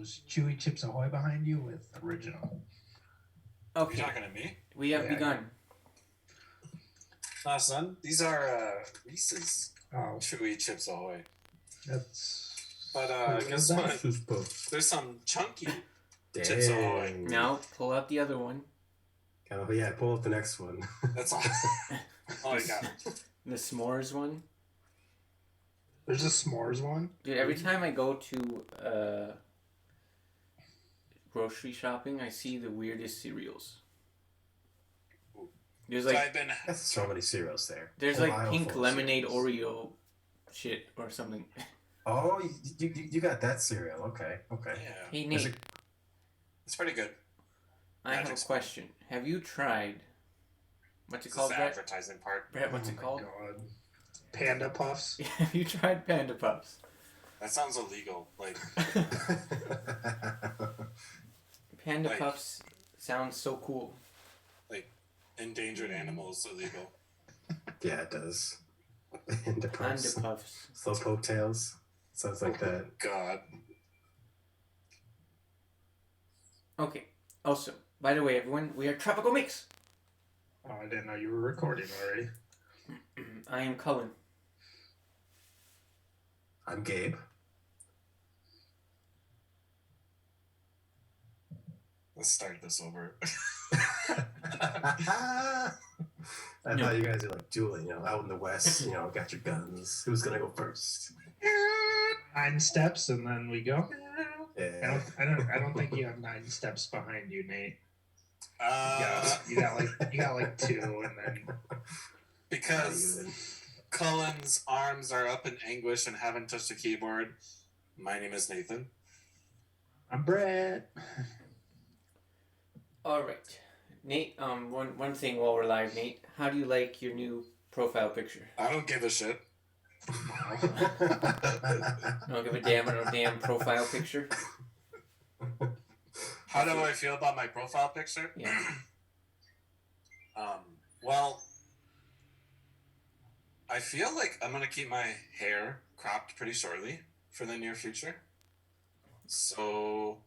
those Chewy Chips Ahoy behind you with original. Okay. You're talking to me? We have begun. Son, these are Reese's Chewy Chips Ahoy. That's... But guess what? There's some chunky Chips Ahoy. Now, pull out the other one. Yeah, pull up the next one. That's all. Oh, I got it. The s'mores one. There's a s'mores one? Dude, every time I go to grocery shopping, I see the weirdest cereals. There's like That's so many cereals there. There's like pink lemonade Oreo shit or something. Oh, you got that cereal. Okay. Yeah. Hey, Nate. It's pretty good. I have a question. Have you tried... What's it called, the Brett? advertising part. Brett, what's it called? God. Panda Puffs? Have you tried Panda Puffs? That sounds illegal. Like... Panda Puffs sounds so cool. Like, endangered animals illegal. Yeah, it does. Panda Puffs. Panda Puffs. Slowpoke tails. Sounds like that. God. Okay. Also, by the way, everyone, we are Tropical Mix. Oh, I didn't know you were recording already. I am Cullen. I'm Gabe. Let's start this over. I thought you guys are like dueling, out in the West, got your guns. Who's gonna go first? 9 steps and then we go. Yeah. I don't think you have 9 steps behind you, Nate. You got like 2 and then because Cullen's arms are up in anguish and haven't touched the keyboard. My name is Nathan. I'm Brett. All right, Nate. One thing while we're live, Nate. How do you like your new profile picture? I don't give a shit. Don't give a damn on a damn profile picture. How do I feel about my profile picture? Yeah. Well, I feel like I'm gonna keep my hair cropped pretty shortly for the near future. So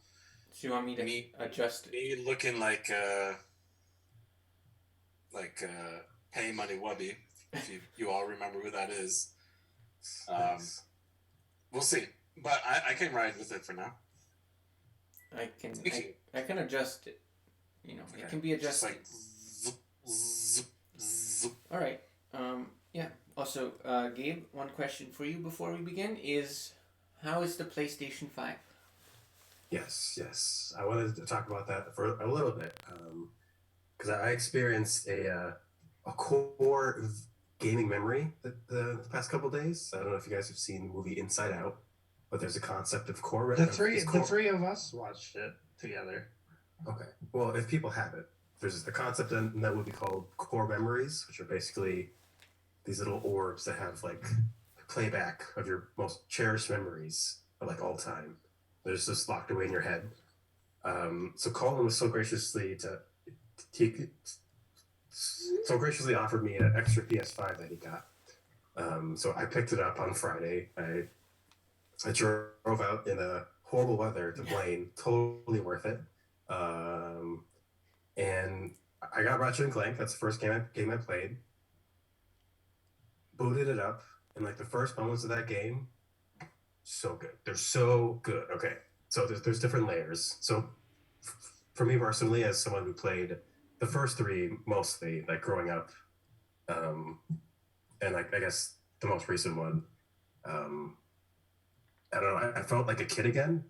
you want me to adjust it? Me looking like Pay Money Wubby, if you all remember who that is. We'll see, but I can ride with it for now. I can adjust it. It can be adjusted. Just like zip, zip. All right. Yeah. Also, Gabe, one question for you before we begin is, how is the PlayStation 5? Yes. I wanted to talk about that for a little bit, because I experienced a core gaming memory the past couple days. I don't know if you guys have seen the movie Inside Out, but there's a concept of core. The three of us watched it together. Okay. Well, if people have it, there's the concept in that movie called core memories, which are basically these little orbs that have like playback of your most cherished memories of like all time. They're just locked away in your head. So Colin was so graciously offered me an extra PS5 that he got. So I picked it up on Friday. I drove out in the horrible weather to Blaine. Totally worth it. And I got Ratchet and Clank. That's the first game I played. Booted it up, and like the first moments of that game, so good. They're so good. Okay, so there's different layers. So for me personally, as someone who played the first 3 mostly, like growing up, and like I guess the most recent one, I don't know. I felt like a kid again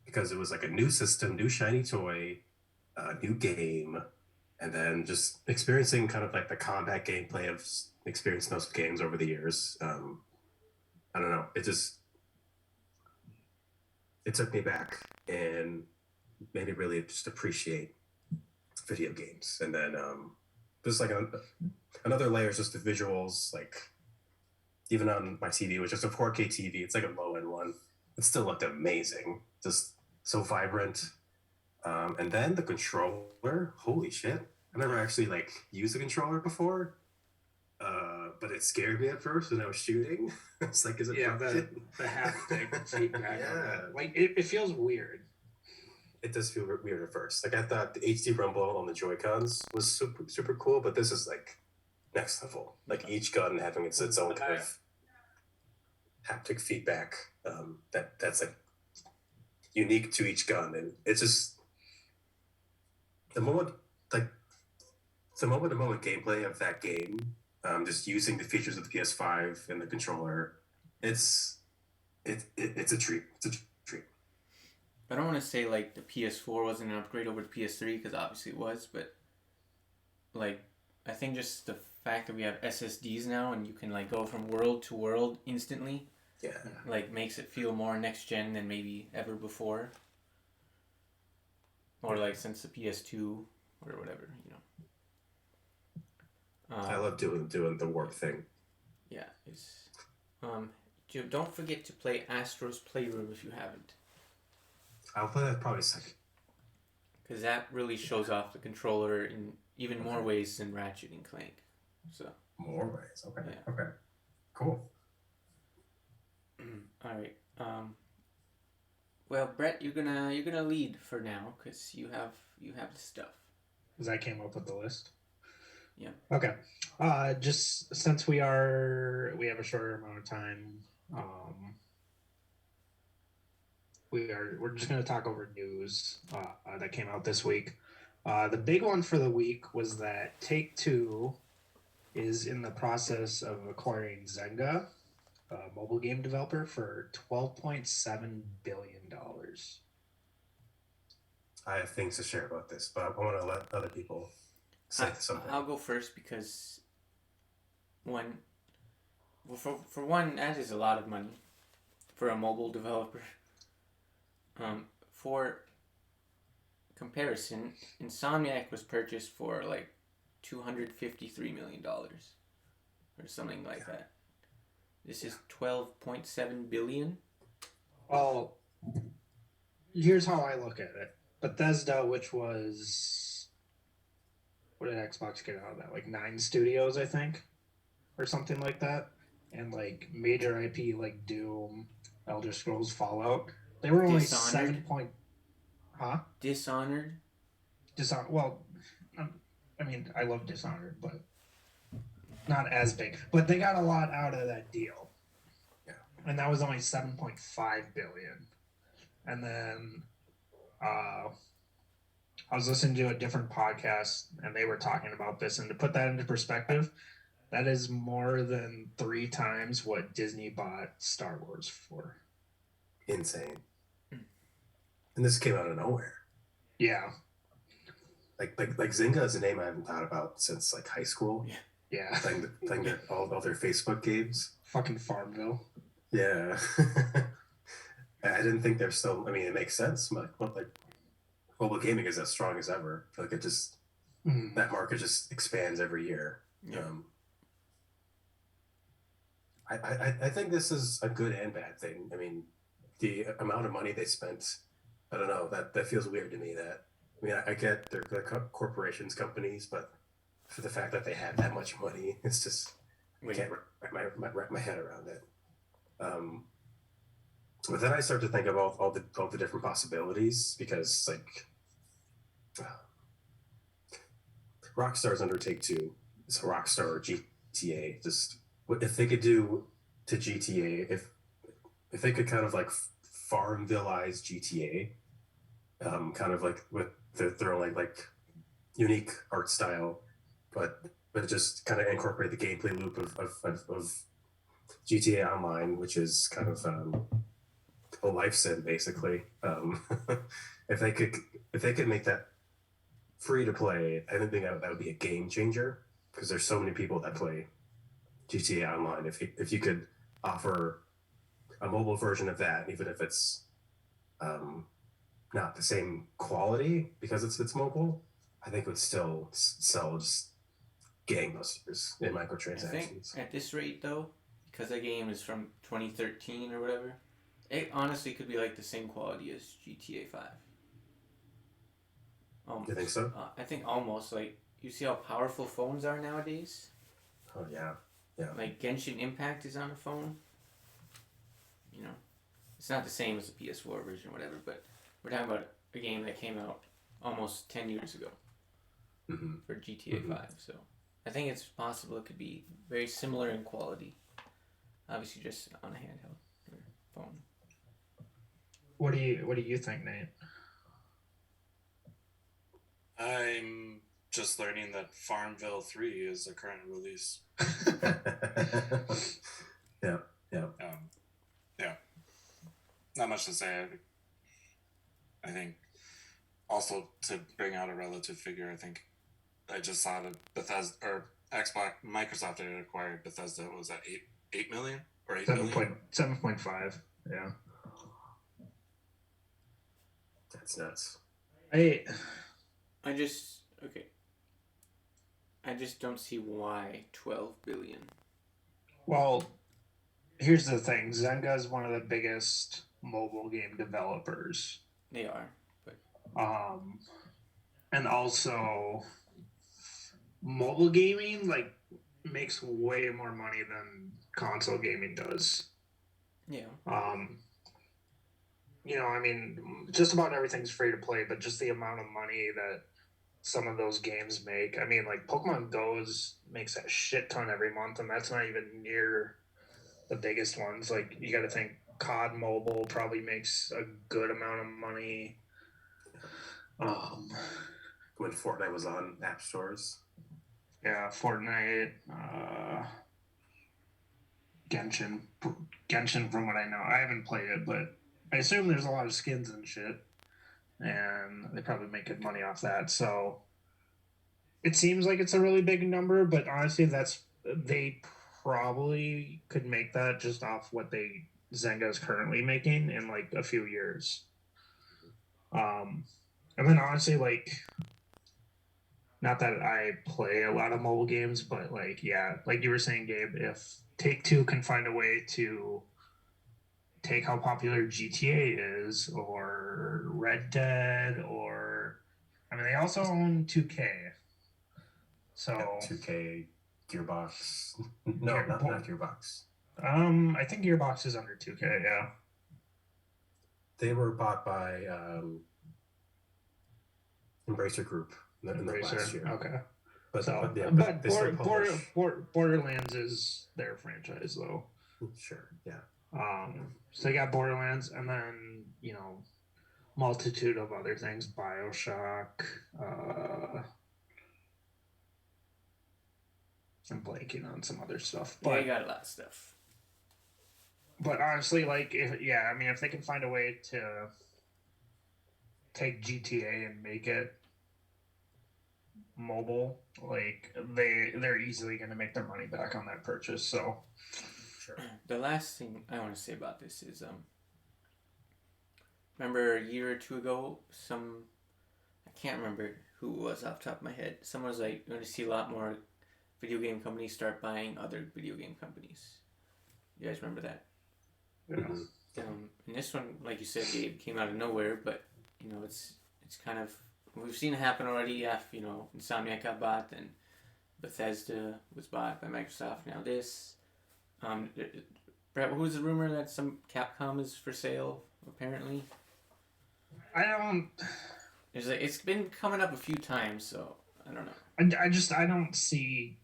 because it was like a new system, new shiny toy, new game, and then just experiencing kind of like the combat gameplay of experiencing those games over the years. I don't know. It took me back and made me really just appreciate video games. And then there's like another layer is just the visuals, like even on my TV, which is a 4K TV, it's like a low-end one. It still looked amazing, just so vibrant. And then the controller, holy shit. I never actually like used a controller before, but it scared me at first when I was shooting. It's like, is it the haptic feedback? Yeah. Like it feels weird. it does feel weird at first. Like I thought the HD rumble on the Joy-Cons was super cool, but this is like next level. Like each gun having its own kind of haptic feedback that's like unique to each gun, and it's just the moment like the moment gameplay of that game, just using the features of the PS5 and the controller, it's a treat. It's a treat. I don't want to say like the PS4 wasn't an upgrade over the PS3 because obviously it was, but like I think just the fact that we have SSDs now and you can like go from world to world instantly, like makes it feel more next gen than maybe ever before, or like since the PS2 or whatever, you know. I love doing the warp thing. Yeah, it's don't forget to play Astro's Playroom if you haven't. I'll play that probably second. Because that really shows off the controller in even more ways than Ratchet and Clank. So more ways, okay, yeah. Okay, cool. All right. Well, Brett, you're gonna lead for now because you have the stuff. Because I came up with the list. Yeah. Okay. Just since we have a shorter amount of time, we're just gonna talk over news that came out this week. The big one for the week was that Take-Two is in the process of acquiring Zynga, a mobile game developer, for $12.7 billion. I have things to share about this, but I want to let other people say something. I'll go first because for one, that is a lot of money for a mobile developer. For comparison, Insomniac was purchased for like $253 million or something like that. This is $12.7 billion. Well, here's how I look at it. Bethesda, which was, what did Xbox get out of that? Like 9 studios, I think, or something like that. And like major IP like Doom, Elder Scrolls, Fallout. They were only Dishonored. Dishonored. Well, I mean, I love Dishonored, but not as big. But they got a lot out of that deal. Yeah. And that was only $7.5 billion. And then I was listening to a different podcast, and they were talking about this. And to put that into perspective, that is more than 3 times what Disney bought Star Wars for. Insane. And this came out of nowhere. Yeah. Like Zynga is a name I haven't thought about since like high school. Yeah. Playing all their Facebook games. Fucking Farmville. Yeah. I didn't think they're still. I mean, it makes sense. Like mobile gaming is as strong as ever. I feel like it just that market just expands every year. Yeah. I think this is a good and bad thing. I mean, the amount of money they spent, I don't know, that feels weird to me. That I mean, I get they're corporations, companies, but for the fact that they have that much money, it's just I can't wrap my head around it. But then I start to think about all the different possibilities because like Rockstar's under Take-Two. It's Rockstar or GTA. Just if they could do to GTA, if they could kind of like Farmville-ize GTA, kind of like with their own like unique art style, but just kind of incorporate the gameplay loop of GTA Online, which is kind of a life sim basically. If they could make that free to play, I think that would be a game changer because there's so many people that play GTA Online. If you could offer a mobile version of that, even if it's not the same quality because it's mobile, I think it would still sell just gangbusters in microtransactions. I think at this rate though, because the game is from 2013 or whatever, it honestly could be like the same quality as GTA 5. Almost. You think so? I think almost. Like, you see how powerful phones are nowadays? Oh, yeah. Yeah. Like, Genshin Impact is on a phone. You know, it's not the same as the PS4 version or whatever, but we're talking about a game that came out almost 10 years ago Mm-hmm. for GTA 5. So I think it's possible it could be very similar in quality. Obviously, just on a handheld or phone. What do you think, Nate? I'm just learning that Farmville 3 is a current release. Yeah. Yeah. Not much to say. I think also to bring out a relative figure, I think I just saw that Bethesda or Microsoft had acquired Bethesda. Was that 8 million or 8 million? 7.5. Yeah. That's nuts. I just don't see why 12 billion. Well, here's the thing. Zynga is one of the biggest mobile game developers. They are, but and also mobile gaming like makes way more money than console gaming does. yeah. I mean, just about everything's free to play, but just the amount of money that some of those games make. I mean, like Pokemon makes a shit ton every month, and that's not even near the biggest ones. Like you got to think COD Mobile probably makes a good amount of money. When Fortnite was on app stores. Yeah, Fortnite, Genshin, from what I know. I haven't played it, but I assume there's a lot of skins and shit, and they probably make good money off that. So it seems like it's a really big number, but honestly, they probably could make that just off what Zynga is currently making in like a few years. And then honestly, like, not that I play a lot of mobile games, but like, yeah, like you were saying, Gabe, if Take-Two can find a way to take how popular GTA is, or Red Dead, or I mean, they also own 2K. So 2K, Gearbox. No, not Gearbox. I think Gearbox is under 2K. Yeah. They were bought by Embracer Group in the last year. Okay. But Borderlands is their franchise, though. Sure. Yeah. So they got Borderlands, and then multitude of other things, BioShock. I'm blanking on some other stuff, but yeah, you got a lot of stuff. But honestly, like, if they can find a way to take GTA and make it mobile, like they're easily going to make their money back on that purchase. So, sure. The last thing I want to say about this is, remember a year or two ago, I can't remember who it was off the top of my head. Someone was like, "You're going to see a lot more video game companies start buying other video game companies." You guys remember that? yeah. And this one, like you said, Gabe, came out of nowhere, but it's kind of, we've seen it happen already. Insomniac got bought, then Bethesda was bought by Microsoft. Now this, Brett, what was the rumor that some Capcom is for sale? Apparently, it's been coming up a few times, so I don't know. I don't see,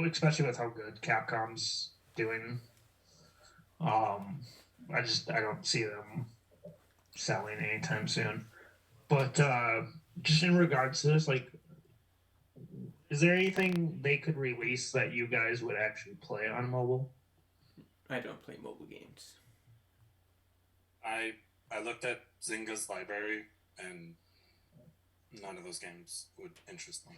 especially with how good Capcom's doing. I don't see them selling anytime soon. But just in regards to this, like, is there anything they could release that you guys would actually play on mobile? I don't play mobile games. I looked at Zynga's library, and none of those games would interest me.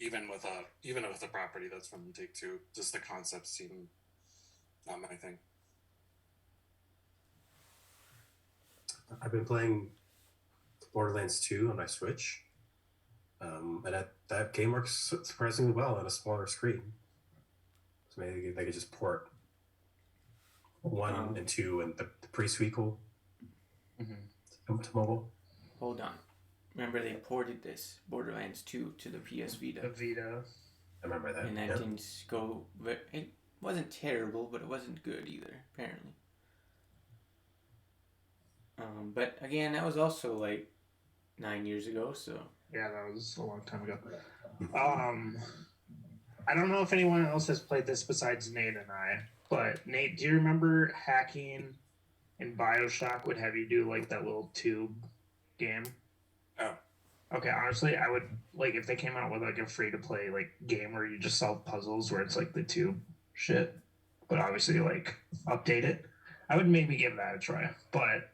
Even with a property that's from Take-Two, just the concepts seem not my thing. I've been playing Borderlands 2 on my Switch, and that game works surprisingly well on a smaller screen. So maybe they could just port 1 and 2 and the pre-sequel to mobile. Hold on. Remember they ported this Borderlands 2 to the PS Vita. The Vita. I remember that. And that didn't go... It wasn't terrible, but it wasn't good either, apparently. But again, that was also like 9 years ago, so Yeah, that was a long time ago. I don't know if anyone else has played this besides Nate and I, but Nate, do you remember hacking in Bioshock would have you do like that little tube game? Oh, Okay, honestly, I would like if they came out with like a free to play like game where you just solve puzzles where it's like the tube shit, but obviously like update it. I would maybe give that a try, but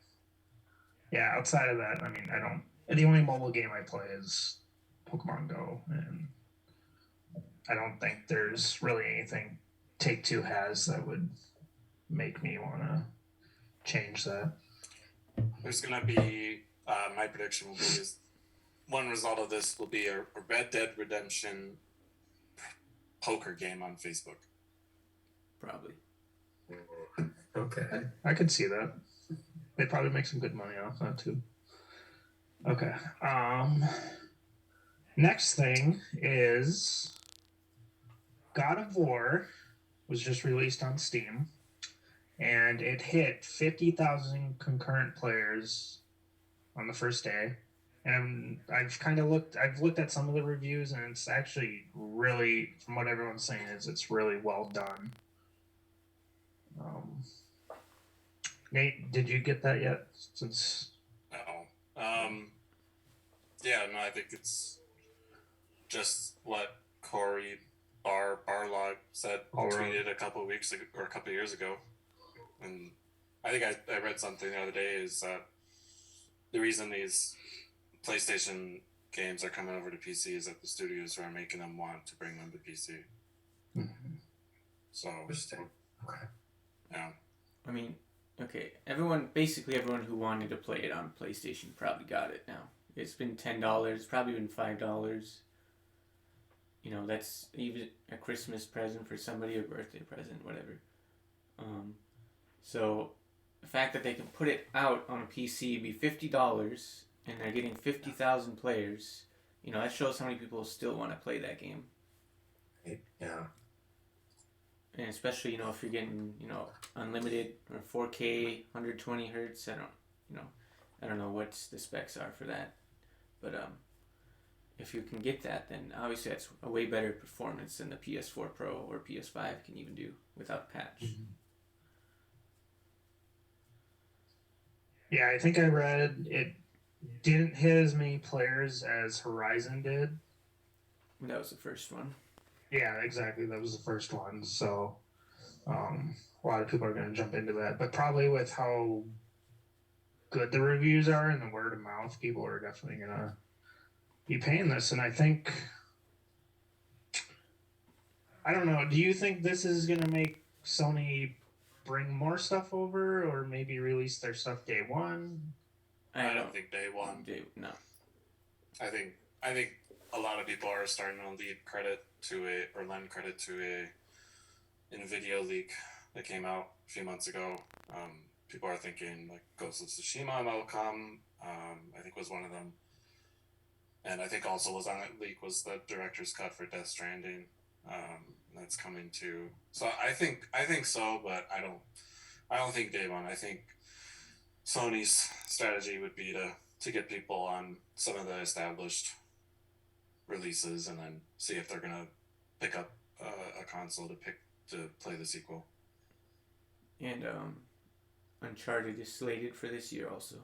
yeah, outside of that, I mean, I don't. The only mobile game I play is Pokemon Go, and I don't think there's really anything Take Two has that would make me want to change that. there's gonna be my prediction will be is one result of this will be a Red Dead Redemption poker game on Facebook. probably. Okay. I could see that. They'd probably make some good money off that too. Okay. Next thing is God of War was just released on Steam, and it hit 50,000 concurrent players on the first day. And I've looked at some of the reviews, and it's actually really, from what everyone's saying, is it's really well done. Nate, did you get that yet? Since No. Yeah, no, I think it's just what Corey Barlog said, tweeted a couple of weeks ago, or a couple of years ago. And I think I read something the other day is that the reason these PlayStation games are coming over to PC is that the studios are making them want to bring them to PC. mm-hmm. So, Interesting. Okay. yeah. I mean, okay, basically everyone who wanted to play it on PlayStation probably got it now. It's been $10, probably been $5. You know, that's even a Christmas present for somebody, a birthday present, whatever. So the fact that they can put it out on a PC, be $50, and they're getting 50,000 players, you know, that shows how many people still want to play that game. Yeah. And especially, you know, if you're getting, you know, unlimited or 4K, 120 hertz, I don't know what the specs are for that. But if you can get that, then obviously that's a way better performance than the PS4 Pro or PS5 can even do without patch. Mm-hmm. Yeah, I think I read it didn't hit as many players as Horizon did. That was the first one. Yeah, exactly. That was the first one. So a lot of people are going to jump into that. But probably with how good the reviews are and the word of mouth, people are definitely going to be paying this. And I think, I don't know, do you think this is going to make Sony bring more stuff over or maybe release their stuff day one? I don't think day one. No. I think a lot of people are starting to lend credit to a NVIDIA leak that came out a few months ago. People are thinking like Ghost of Tsushima will come. I think was one of them, and I think also was on that leak was the director's cut for Death Stranding. That's coming too. So I think so, but I don't think day one. I think Sony's strategy would be to get people on some of the established releases and then see if they're gonna pick up a console to play the sequel. And Uncharted is slated for this year also.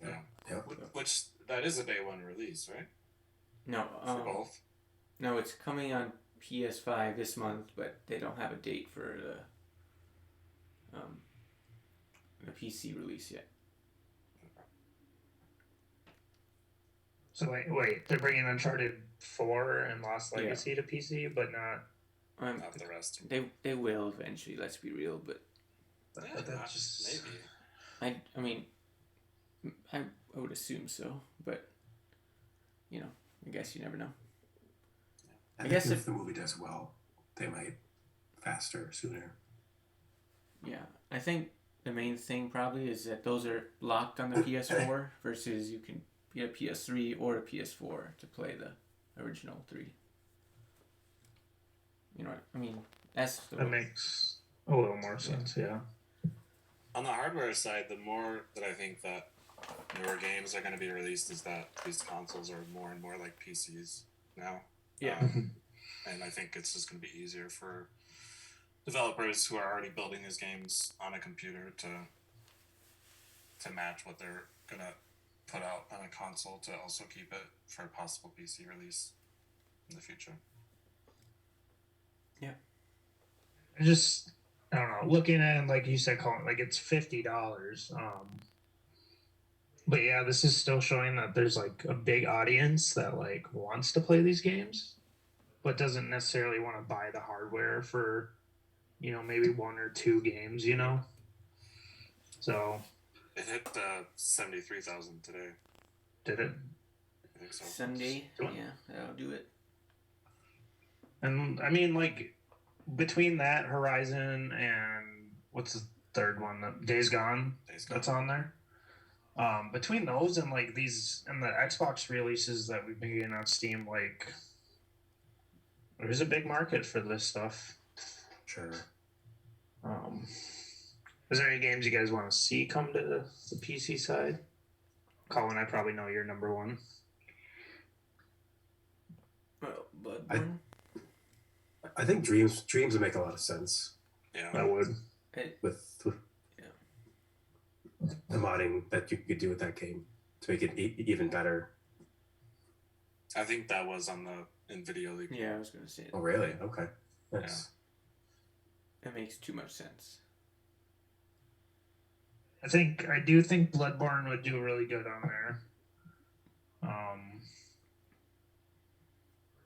Yeah. Yep. Which that is a day one release, right? No. For both. No, it's coming on PS5 this month, but they don't have a date for the PC release yet. So wait, they're bringing Uncharted 4 and Lost Legacy to PC, but not Not the rest. They will eventually. Let's be real, but that just maybe. I mean, I would assume so, but you know, I guess you never know. I guess if the movie does well, they might faster sooner. Yeah, I think the main thing probably is that those are locked on the PS4 versus you can get a PS3 or a PS4 to play the original 3. You know what I mean? That makes a little more sense, yeah. on the hardware side, the more that I think that newer games are going to be released is that these consoles are more and more like PCs now. Yeah. And I think it's just going to be easier for developers who are already building these games on a computer to match what they're going to put out on a console to also keep it for a possible PC release in the future. Yeah. I don't know, looking at it, like you said, Colin, like it's $50. But yeah, this is still showing that there's like a big audience that like wants to play these games, but doesn't necessarily want to buy the hardware for, maybe one or two games, So It hit 73,000 today. did it? I think so. Sunday, yeah, that'll do it. And I mean, like between that Horizon and what's the third one? Days Gone. That's on there. Between those and like these and the Xbox releases that we've been getting on Steam, like there's a big market for this stuff. Sure. Is there any games you guys want to see come to the PC side? Colin, I probably know you're number one. Well, Bloodborne. I think Dreams would make a lot of sense. Yeah, I would. With the modding that you could do with that game to make it even better. I think that was on the NVIDIA leak. Yeah, I was gonna say it. Oh, really? Okay. Nice. It makes too much sense. I do think Bloodborne would do really good on there.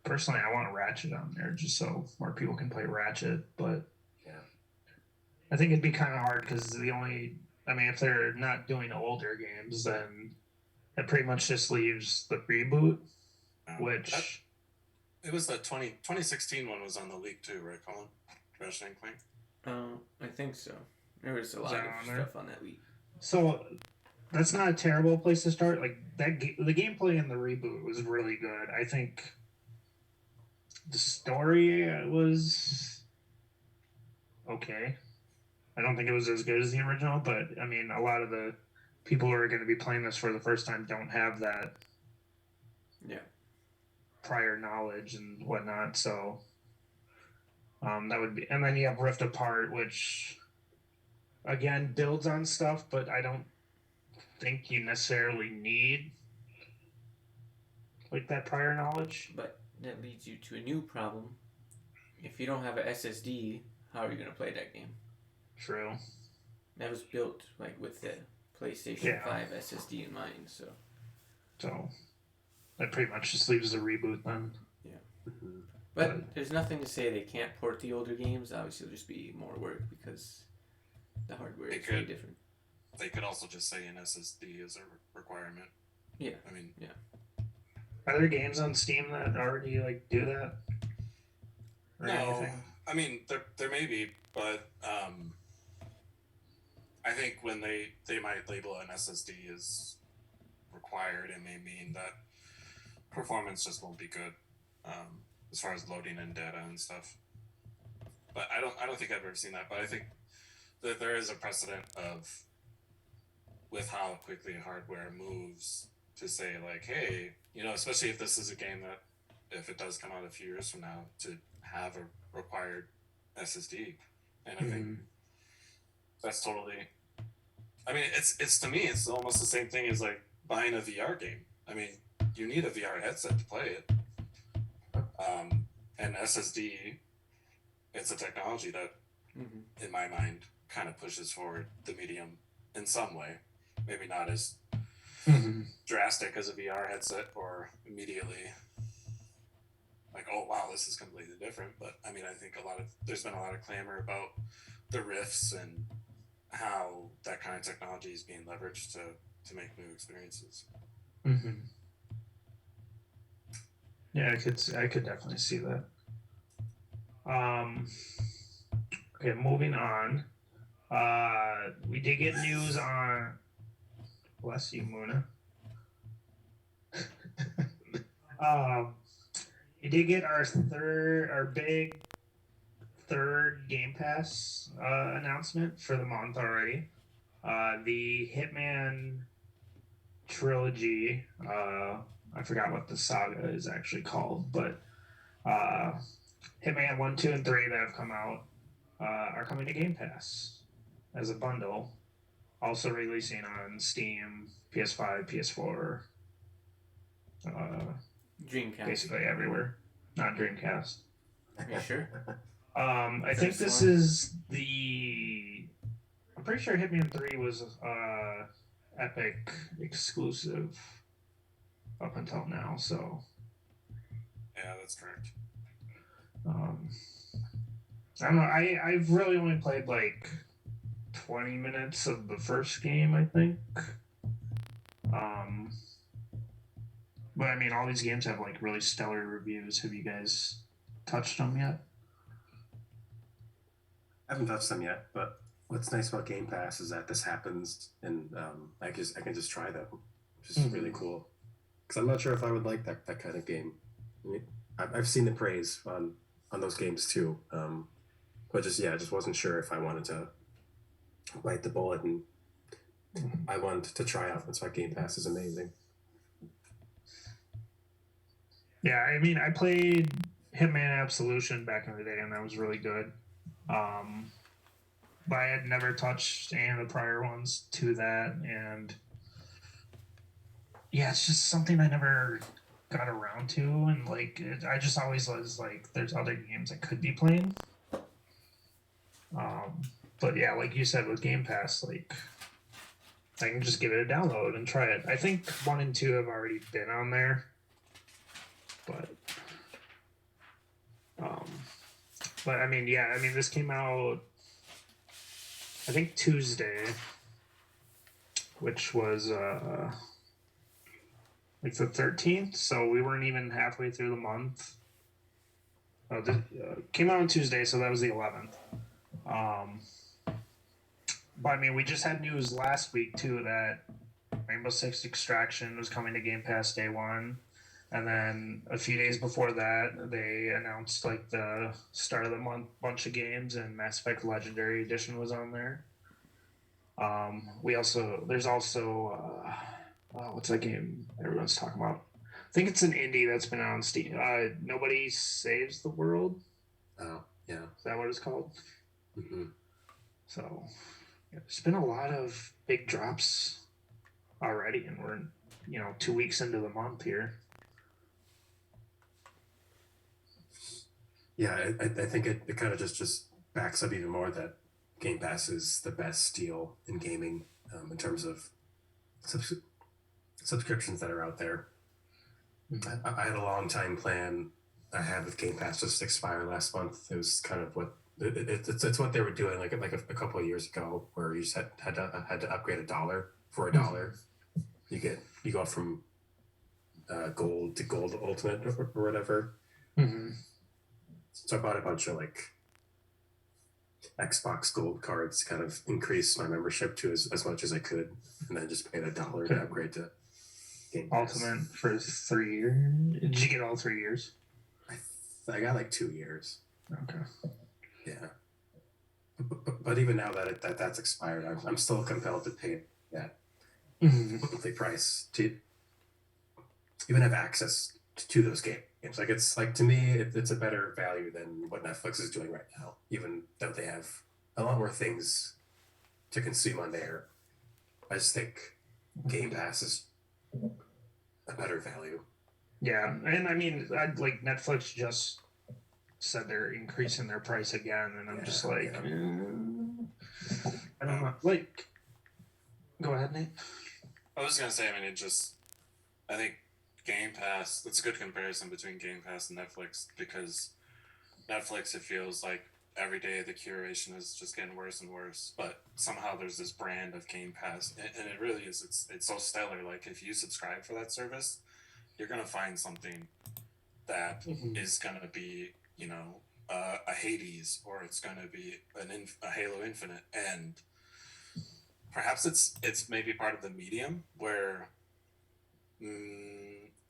Personally, I want Ratchet on there just so more people can play Ratchet, but yeah, I think it'd be kind of hard because if they're not doing older games, then it pretty much just leaves the reboot, which... It was the 2016 one was on the leak too, right, Colin? Ratchet and Clank? I think so. There was a lot of stuff on that leak. So that's not a terrible place to start. Like the gameplay in the reboot was really good. I think the story was okay. I don't think it was as good as the original, but I mean, a lot of the people who are going to be playing this for the first time don't have that prior knowledge and whatnot. So that would be, and then you have Rift Apart, which again builds on stuff, but I don't think you necessarily need like that prior knowledge. But that leads you to a new problem. If you don't have an SSD, how are you going to play that game? True. That was built like with the PlayStation 5 SSD in mind, so that pretty much just leaves the reboot then. Yeah. But there's nothing to say they can't port the older games. Obviously, it'll just be more work because the hardware is very different. They could also just say an SSD is a requirement. Yeah. I mean, yeah. Are there games on Steam that already like do that? Or no, anything? I mean there may be, but I think when they might label an SSD as required, it may mean that performance just won't be good as far as loading in data and stuff. But I don't think I've ever seen that. But I think that there is a precedent of with how quickly hardware moves to say like, hey, especially if this is a game that if it does come out a few years from now to have a required SSD, and I think that's totally. I mean, it's to me, it's almost the same thing as like buying a VR game. I mean, you need a VR headset to play it. And SSD, it's a technology that, in my mind, kind of pushes forward the medium in some way. Maybe not as drastic as a VR headset or immediately like, oh wow, this is completely different. But I mean, I think there's been a lot of clamor about the rifts and how that kind of technology is being leveraged to make new experiences. Yeah, I could definitely see that. Okay, moving on. We did get news on. Bless you, Muna. We did get our big third Game Pass announcement for the month already. The Hitman Trilogy. I forgot what the saga is actually called, but uh, Hitman 1, 2, and 3 that have come out are coming to Game Pass as a bundle. Also releasing on Steam, PS5, PS4, Dreamcast. basically everywhere. Not Dreamcast. Are you sure? I think this is the. I'm pretty sure Hitman 3 was Epic exclusive up until now, so. Yeah, that's correct. I don't know. I've really only played like 20 minutes of the first game, I think. But I mean, all these games have like really stellar reviews. Have you guys touched them yet? I haven't touched them yet, but what's nice about Game Pass is that this happens, and I can just try them, which is really cool. Because I'm not sure if I would like that kind of game. I mean, I've seen the praise on those games too, but I just wasn't sure if I wanted to bite the bullet, and I wanted to try out. That's why Game Pass is amazing. Yeah, I mean, I played Hitman Absolution back in the day, and that was really good. But I had never touched any of the prior ones to that, and yeah, it's just something I never got around to, and like I just always was like, there's other games I could be playing. But yeah, like you said with Game Pass, like I can just give it a download and try it. I think 1 and 2 have already been on there, but I mean, yeah, I mean, this came out, I think Tuesday, which was like the 13th, so we weren't even halfway through the month. Came out on Tuesday, so that was the 11th. But I mean, we just had news last week too that Rainbow Six Extraction was coming to Game Pass day one. And then a few days before that, they announced like the start of the month bunch of games, and Mass Effect Legendary Edition was on there. There's also what's that game everyone's talking about? I think it's an indie that's been on Steam. Nobody Saves the World. Oh yeah, Is that what it's called? Mm-hmm. So yeah, there's been a lot of big drops already, and we're 2 weeks into the month here. Yeah, I think it kind of just backs up even more that Game Pass is the best deal in gaming in terms of subscriptions that are out there. Mm-hmm. I had a long time plan I had with Game Pass just expire last month. It was kind of what it's what they were doing like a couple of years ago, where you just had to upgrade $1 for $1. Mm-hmm. You go from gold to gold ultimate or whatever. Mm-hmm. So I bought a bunch of like Xbox Gold cards, kind of increase my membership to as much as I could, and then just paid $1 to upgrade to Game Pass. Ultimate for 3 years. Did you get all 3 years? I got like 2 years. Okay. Yeah. But even now that that's expired, I'm still compelled to pay that monthly price to even have access to those games. Like it's like, to me, it's a better value than what Netflix is doing right now, even though they have a lot more things to consume on there. I just think Game Pass is a better value. Yeah, and I mean, like Netflix just said they're increasing their price again, and I'm just like, I don't know. Like, go ahead, Nate. I was gonna say, I mean, I think Game Pass, that's a good comparison between Game Pass and Netflix, because Netflix, it feels like every day the curation is just getting worse and worse, but somehow there's this brand of Game Pass, and it really is, it's so stellar. Like, if you subscribe for that service, you're gonna find something that is gonna be, a Hades, or it's gonna be a Halo Infinite, and perhaps it's maybe part of the medium where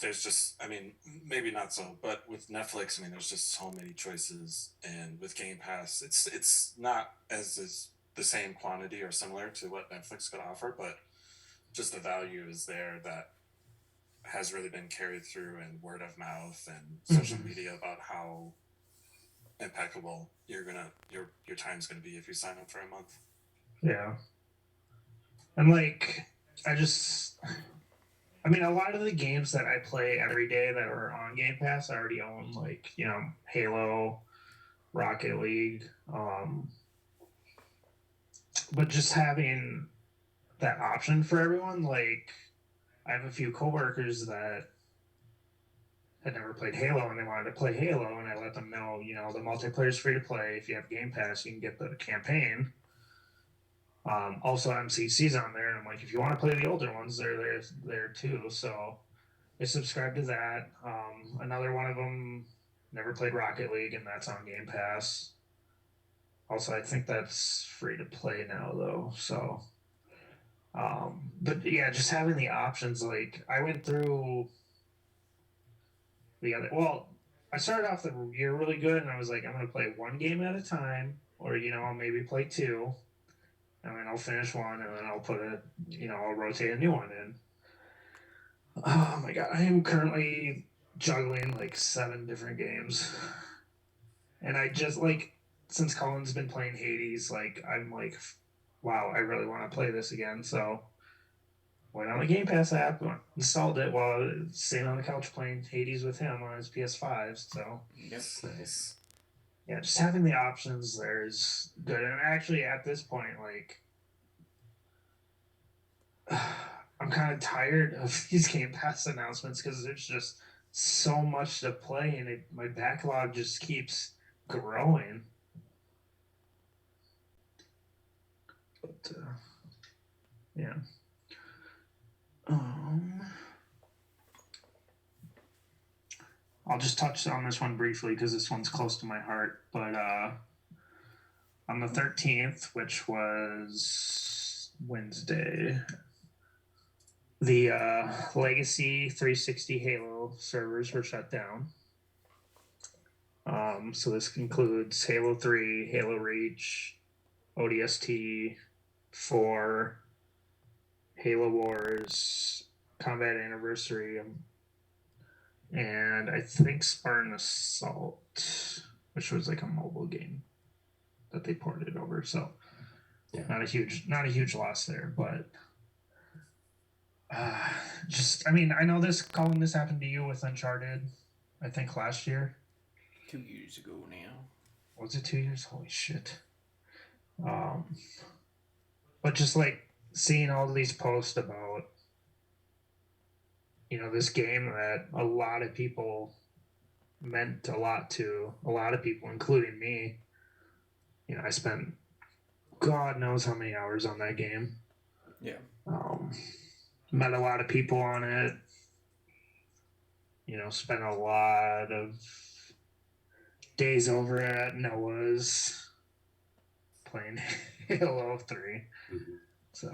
there's just, I mean, maybe not so, but with Netflix, I mean, there's just so many choices, and with Game Pass, it's not as the same quantity or similar to what Netflix could offer, but just the value is there that has really been carried through in word of mouth and social media about how impeccable your time's gonna be if you sign up for a month. Yeah. And like, I mean, a lot of the games that I play every day that are on Game Pass, I already own, like, you know, Halo, Rocket League. But just having that option for everyone, like, I have a few coworkers that had never played Halo and they wanted to play Halo, and I let them know, you know, the multiplayer is free to play. If you have Game Pass, you can get the campaign. Also, MCC's on there, and I'm like, if you want to play the older ones, they're there too. So I subscribe to that. Another one of them never played Rocket League, and that's on Game Pass. Also, I think that's free to play now, though. So, but yeah, just having the options. Like, I went through I started off the year really good, and I was like, I'm going to play one game at a time, or, you know, I'll maybe play two, and then I'll finish one, and then I'll rotate a new one in. Oh my god, I am currently juggling like 7 different games. And I just, like, since Colin's been playing Hades, like, I'm like, wow, I really want to play this again. So went on the Game Pass app, installed it while I was sitting on the couch playing Hades with him on his PS5. So Yes. Nice. yeah, just having the options there is good. And actually, at this point, like, I'm kind of tired of these Game Pass announcements because there's just so much to play, and my backlog just keeps growing. But yeah. I'll just touch on this one briefly because this one's close to my heart. But on the 13th, which was Wednesday, the Legacy 360 Halo servers were shut down. So this includes Halo 3, Halo Reach, ODST, 4, Halo Wars, Combat Anniversary, and I think Spartan Assault, which was like a mobile game that they ported over. So Yeah. not a huge loss there, but I mean, I know Colin, this happened to you with Uncharted, I think last year. 2 years ago now. Was it 2 years? Holy shit. But just like seeing all these posts about, you know, this game that a lot of people meant a lot to, a lot of people, including me. You know, I spent God knows how many hours on that game. Yeah. Met a lot of people on it. You know, spent a lot of days over at Noah's playing Halo 3. Mm-hmm. So,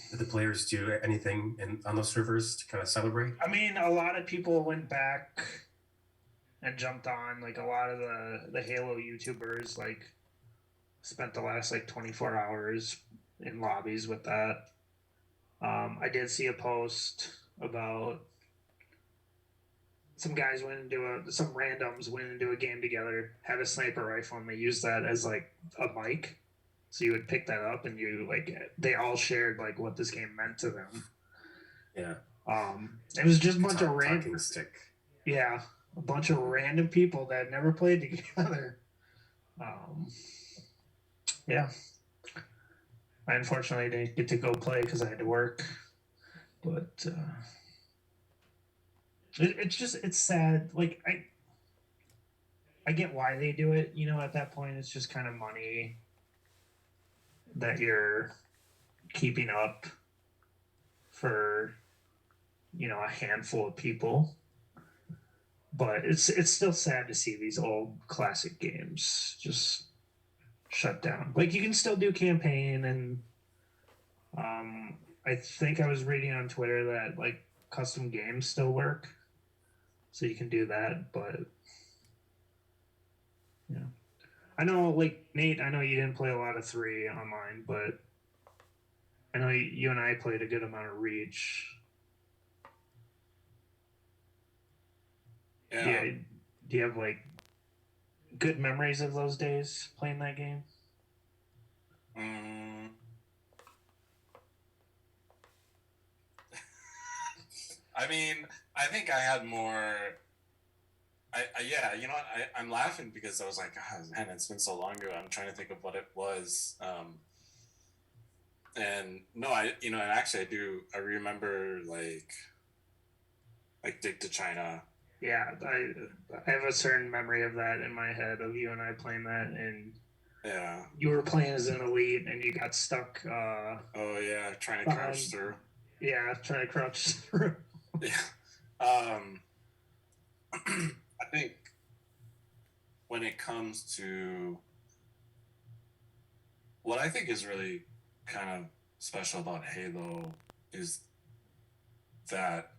did the players do anything on those servers to kind of celebrate? I mean, a lot of people went back and jumped on. Like, a lot of the Halo YouTubers, like, spent the last, like, 24 hours in lobbies with that. I did see a post about some guys some randoms went into a game together, had a sniper rifle, and they used that as, like, a mic. So you would pick that up, and they all shared, like, what this game meant to them. Yeah. It was just a bunch of talking stick. Yeah, a bunch of random people that never played together. Yeah. I unfortunately didn't get to go play because I had to work. But it's sad. Like, I get why they do it. You know, at that point, it's just kind of money that you're keeping up for, you know, a handful of people. But it's still sad to see these old classic games just shut down. Like, you can still do campaign, and I think I was reading on Twitter that, like, custom games still work, so you can do that. But yeah, I know, like Nate, I know you didn't play a lot of 3 online, but I know you and I played a good amount of Reach. Yeah. Do you have like good memories of those days playing that game? I mean, I think I had more. Yeah, you know what? I'm laughing because I was like, oh, man, it's been so long ago. I'm trying to think of what it was. And no, and actually, I do. I remember like Dig to China. Yeah, I have a certain memory of that in my head of you and I playing that, and Yeah. you were playing as an elite, and you got stuck. Oh yeah, trying to behind, crouch through. Yeah, trying to crouch through. Yeah. I think when it comes to what I think is really kind of special about Halo is that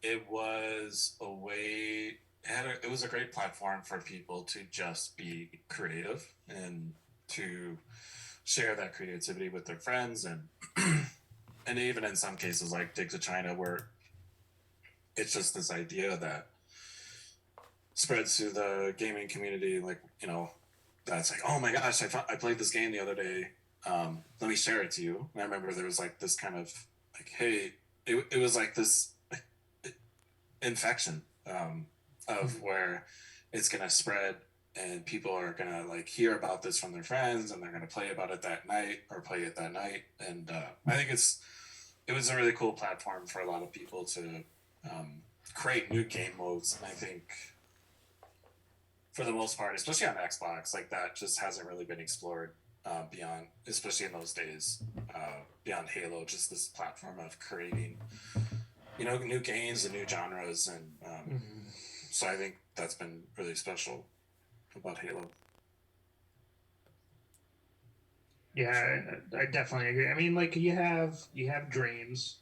it was a way it was a great platform for people to just be creative and to share that creativity with their friends and and even in some cases like Dig to China where it's just this idea that spreads through the gaming community like that's like, oh my gosh, I played this game the other day, let me share it to you. And I remember there was like this kind of like, hey, it was like this infection of where it's gonna spread and people are gonna like hear about this from their friends and they're gonna play about it that night or play it that night. And I think it was a really cool platform for a lot of people to create new game modes. And I think for the most part, especially on Xbox, like that just hasn't really been explored beyond, especially in those days, beyond Halo. Just this platform of creating, new games and new genres, and so I think that's been really special about Halo. Yeah, I definitely agree. I mean, like you have Dreams.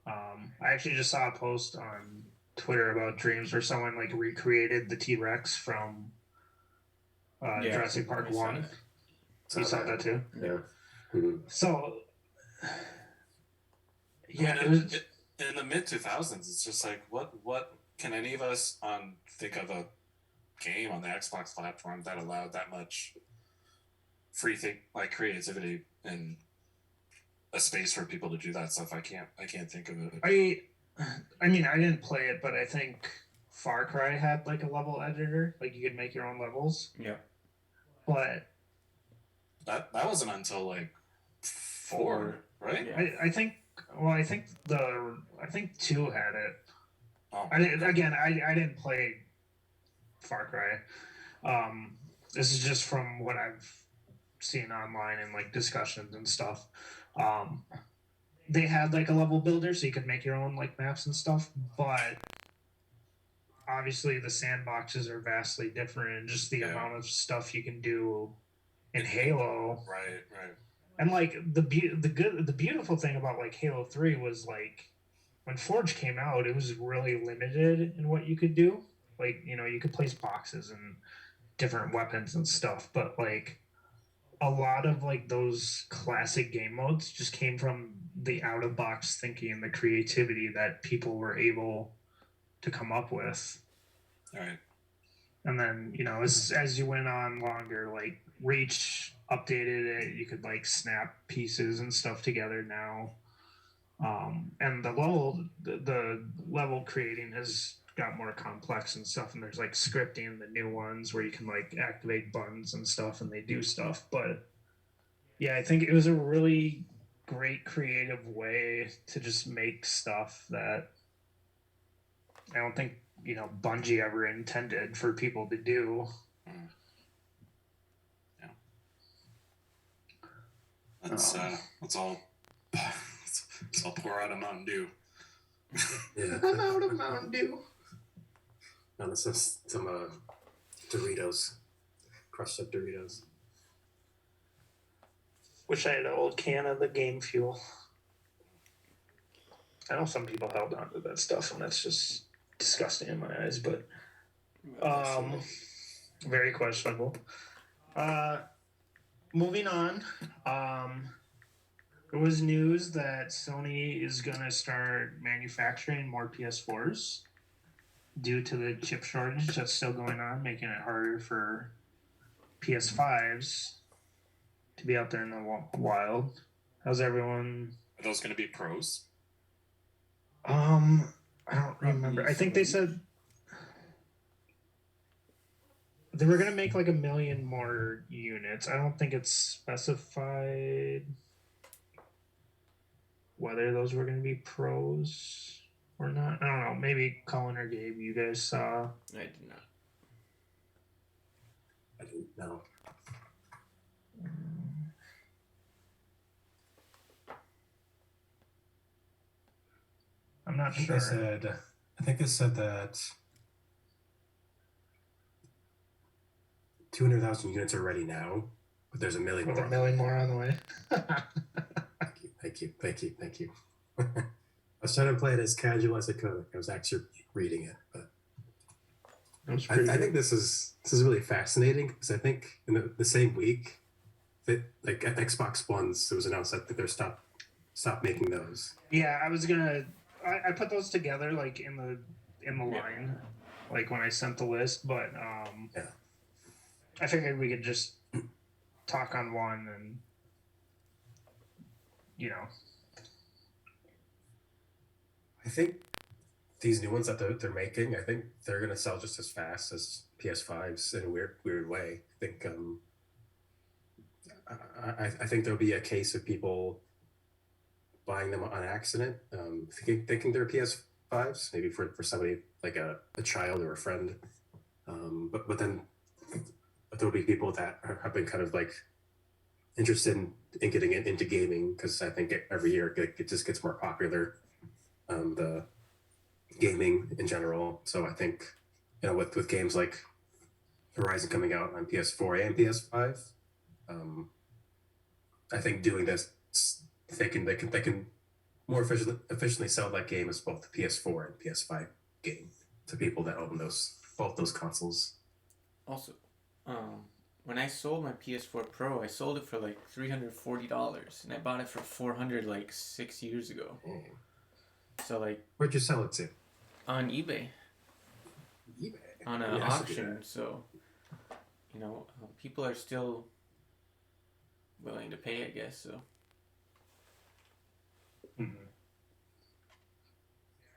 I actually just saw a post on Twitter about Dreams where someone like recreated the T-Rex from Jurassic Park 1. You saw that too? Yeah. So, yeah, I mean, in the mid 2000s, it's just like, what can any of us think of a game on the Xbox platform that allowed that much free creativity and a space for people to do that stuff? I can't think of it. I mean, I didn't play it, but I think Far Cry had like a level editor, like you could make your own levels. Yeah. But that wasn't until like 4, right? Yeah. I think 2 had it. Oh. I didn't play Far Cry. This is just from what I've seen online and like discussions and stuff. They had like a level builder so you could make your own like maps and stuff, but obviously the sandboxes are vastly different and just the amount of stuff you can do in Halo. Right. And like the beautiful thing about like Halo 3 was like when Forge came out, it was really limited in what you could do. Like, you could place boxes and different weapons and stuff, but like a lot of like those classic game modes just came from the out of box thinking and the creativity that people were able to come up with. All right. And then, as you went on longer, like Reach updated it, you could like snap pieces and stuff together now. And the level creating has got more complex and stuff, and there's like scripting the new ones where you can like activate buttons and stuff and they do stuff. But yeah, I think it was a really great creative way to just make stuff that I don't think Bungie ever intended for people to do. Yeah. Let's all pour out a Mountain Dew. Yeah. I'm out of Mountain Dew. No, this is some Doritos, crushed up Doritos. Wish I had an old can of the game fuel. I know some people held on to that stuff, and that's just disgusting in my eyes. But Very questionable. Moving on. There was news that Sony is gonna start manufacturing more PS4s due to the chip shortage that's still going on, making it harder for PS5s to be out there in the wild. How's everyone? Are those going to be pros? I don't Probably remember. I think they said they were gonna make like 1 million more units. I don't think it's specified whether those were gonna be pros or not. I don't know. Maybe Colin or Gabe, you guys saw. I did not. I didn't know. I'm not I think sure. they said that 200,000 units are ready now, but there's 1 million With more. 1 million more on the way. Thank you. I was trying to play it as casual as I could. I was actually reading it, but I think this is really fascinating because I think in the same week that like at Xbox Ones, it was announced that they're stop making those. Yeah, I was gonna. I put those together like in the line, like when I sent the list, but Yeah. I figured we could just talk on one and I think these new ones that they're making, I think they're gonna sell just as fast as PS5s in a weird way. I think I think there'll be a case of people buying them on accident, thinking they're PS5s, maybe for somebody like a child or a friend. But then there'll be people that have been kind of like interested in getting into gaming because I think every year it just gets more popular. The gaming in general. So I think with games like Horizon coming out on PS4 and PS5, I think doing this they can more efficiently sell that game as both the PS4 and PS5 game to people that own both those consoles. Also, when I sold my PS4 Pro, I sold it for like $340, and I bought it for $400 like 6 years ago. Oh. So like, Where'd you sell it to? On eBay. eBay. On an auction. So, people are still willing to pay, I guess. So. Mm-hmm.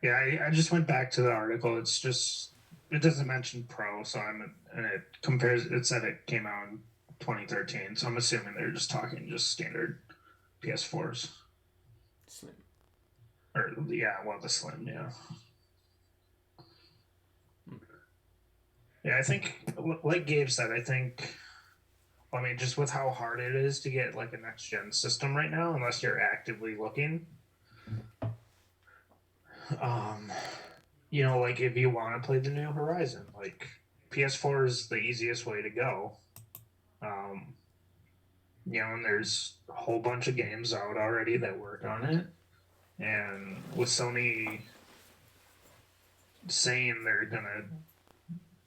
Yeah, I just went back to the article. It's just it doesn't mention Pro, so and it compares. It said it came out in 2013, so I'm assuming they're just talking just standard PS4s. Slim. Or the Slim, yeah. Yeah, I think like Gabe said, just with how hard it is to get like a next gen system right now, unless you're actively looking. Like if you want to play the new Horizon, like PS4 is the easiest way to go. And there's a whole bunch of games out already that work on it. And with Sony saying they're gonna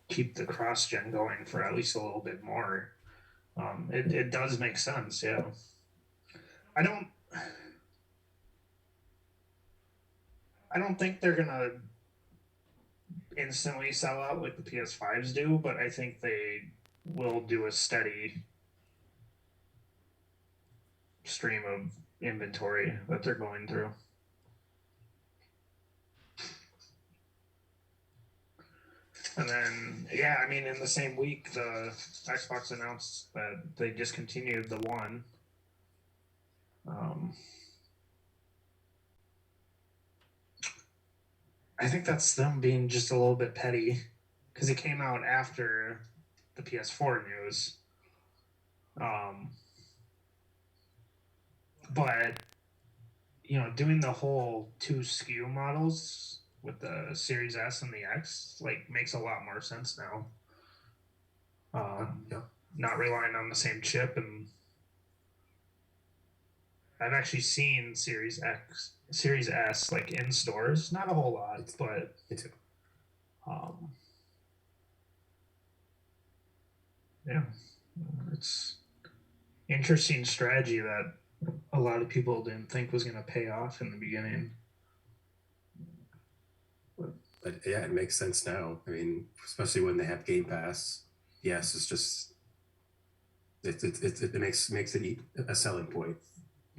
keep the cross-gen going for at least a little bit more, it does make sense, yeah. I don't think they're gonna instantly sell out like the PS5s do, but I think they will do a steady stream of inventory that they're going through. And then, in the same week, the Xbox announced that they discontinued the One. I think that's them being just a little bit petty because it came out after the PS4 news. But doing the whole 2 SKU models with the Series S and the X makes a lot more sense now. Not relying on the same chip, and I've actually seen Series S in stores. Not a whole lot, but me too. Yeah, it's interesting strategy that a lot of people didn't think was going to pay off in the beginning. But yeah, it makes sense now. I mean, especially when they have Game Pass. Yes, it's just it makes it a selling point.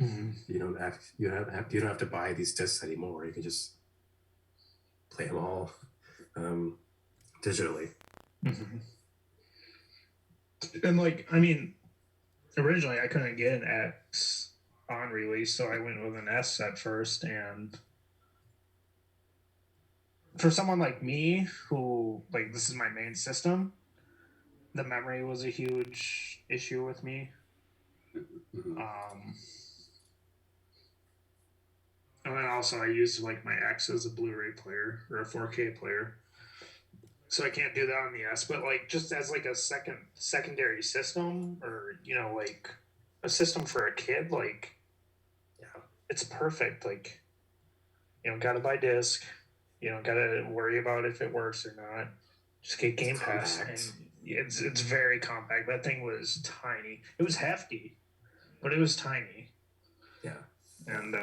Mm-hmm. You don't have to buy these discs anymore. You can just play them all digitally. Mm-hmm. And like, I mean, originally I couldn't get an X on release, so I went with an S at first. And for someone like me, who like this is my main system, the memory was a huge issue with me. Mm-hmm. And then also I use like my X as a Blu-ray player or a 4K player, so I can't do that on the S. But like just as like a secondary system, or like a system for a kid, like Yeah, it's perfect. Like you don't gotta buy disc, you don't gotta worry about if it works or not. Just get Game Pass, and it's very compact. That thing was tiny. It was hefty, but it was tiny. Yeah, And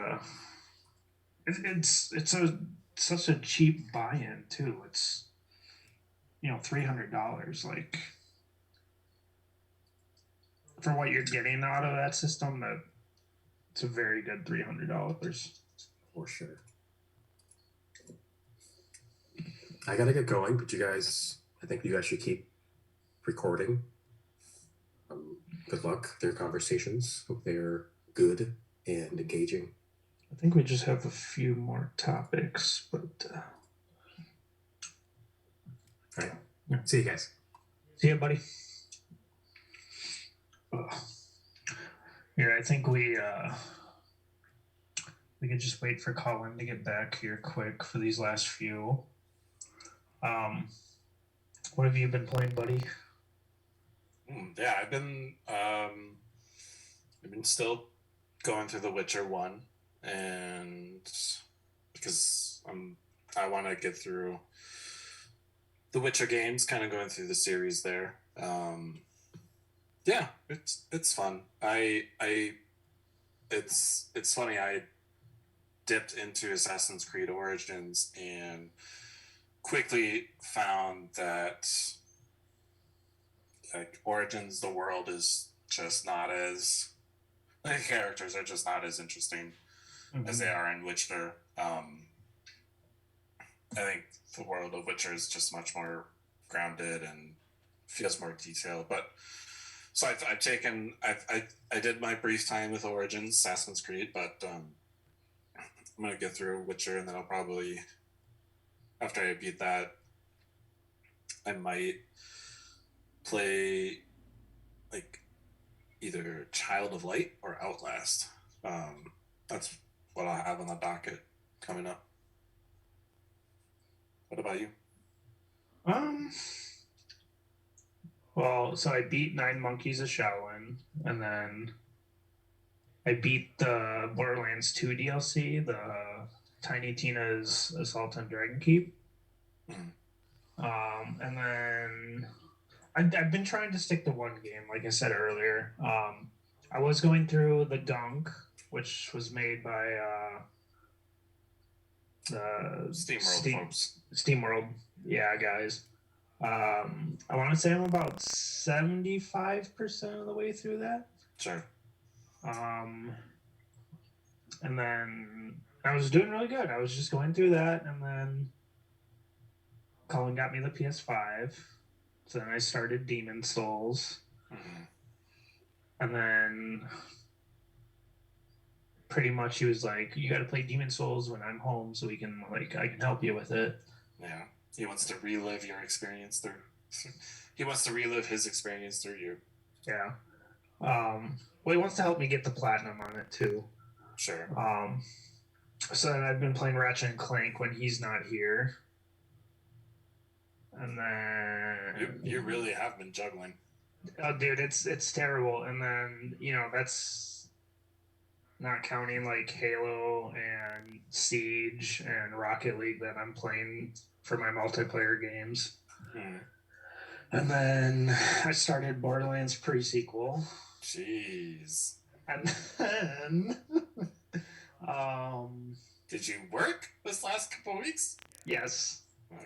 it's such a cheap buy-in too. It's $300. Like for what you're getting out of that system, that it's a very good $300. for sure. I gotta get going, but I think you guys should keep recording. Good luck with their conversations. Hope they're good and engaging. I think we just have a few more topics, but all right. See you guys. see ya, buddy. Here, I think we could just wait for Colin to get back here quick for these last few. What have you been playing, buddy? Yeah, I've been still going through The Witcher 1, and because I want to get through the Witcher games, kind of going through the series there. Yeah, it's fun. It's funny. I dipped into Assassin's Creed Origins and quickly found that like Origins, the world is just not as the characters are just not as interesting as they are in Witcher. I think the world of Witcher is just much more grounded and feels more detailed. But so I did my brief time with Origins, Assassin's Creed, but I'm gonna get through Witcher, and then I'll probably, after I beat that, I might play like either Child of Light or Outlast. That's what I have on the docket coming up. What about you? Well, so I beat Nine Monkeys of Shaolin, and then I beat the Borderlands 2 DLC, the Tiny Tina's Assault on Dragon Keep. And then I've been trying to stick to one game, like I said earlier. I was going through the Gunk, which was made by SteamWorld, yeah, guys. I want to say I'm about 75% of the way through that. Sure. And then I was doing really good. I was just going through that, and then Colin got me the PS5. So then I started Demon Souls. And then pretty much he was like, you got to play Demon Souls when I'm home so I can help you with it. Yeah. He wants to relive your experience through. He wants to relive his experience through you. Yeah. Well, he wants to help me get the platinum on it too. Sure. So then I've been playing Ratchet and Clank when he's not here. And then you really have been juggling. Oh, dude, it's terrible. And then that's not counting like Halo and Siege and Rocket League that I'm playing for my multiplayer games. And then I started Borderlands pre-sequel. Jeez. And then um Did you work this last couple of weeks? yes.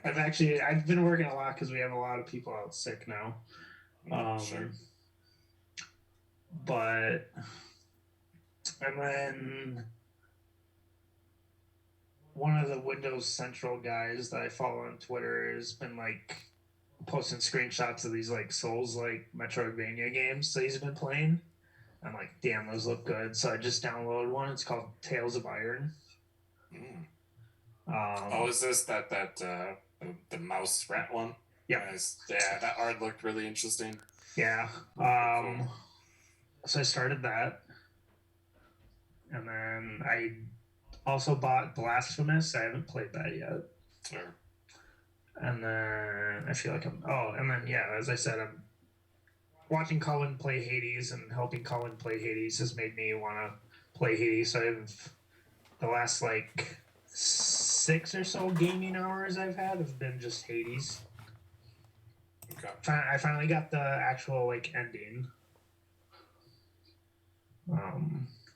Okay. I've been working a lot because we have a lot of people out sick now. Sure. But and then one of the Windows Central guys that I follow on Twitter has been like posting screenshots of these like Souls like Metroidvania games that he's been playing. I'm like, damn, those look good. So I just downloaded one. It's called Tales of Iron. Mm. Um, Is this the mouse rat one? yeah, Nice. Yeah, that art looked really interesting. yeah. Cool. So I started that, and then I also bought Blasphemous. I haven't played that yet. Sure. And then I feel like and then yeah, as I said, I'm watching Colin play Hades, and helping Colin play Hades has made me want to play Hades. So I've the last like 6 or so gaming hours I've had have been just Hades. Okay. I finally got the actual like ending.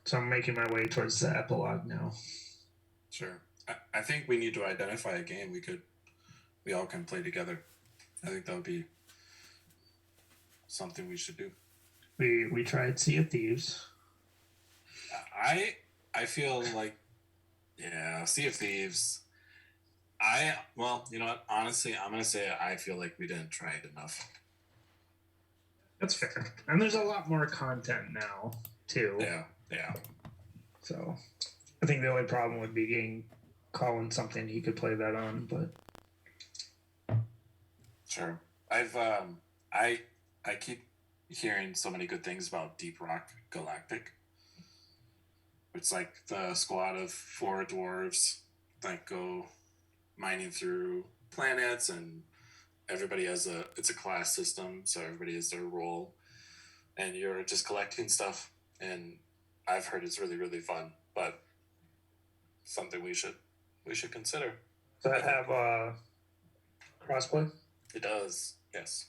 So I'm making my way towards the epilogue now. Sure. I think we need to identify a game we all can play together. I think that would be something we should do. We tried Sea of Thieves. I feel like, yeah, Sea of Thieves. You know what? Honestly, I'm gonna say I feel like we didn't try it enough. That's fair. And there's a lot more content now too. Yeah. So I think the only problem would be getting Colin something he could play that on, but Sure. I keep hearing so many good things about Deep Rock Galactic. It's like the squad of 4 dwarves that go mining through planets, and everybody it's a class system, so everybody has their role, and you're just collecting stuff. And I've heard it's really, really fun, but something we should consider. does that have crossplay? It does, yes.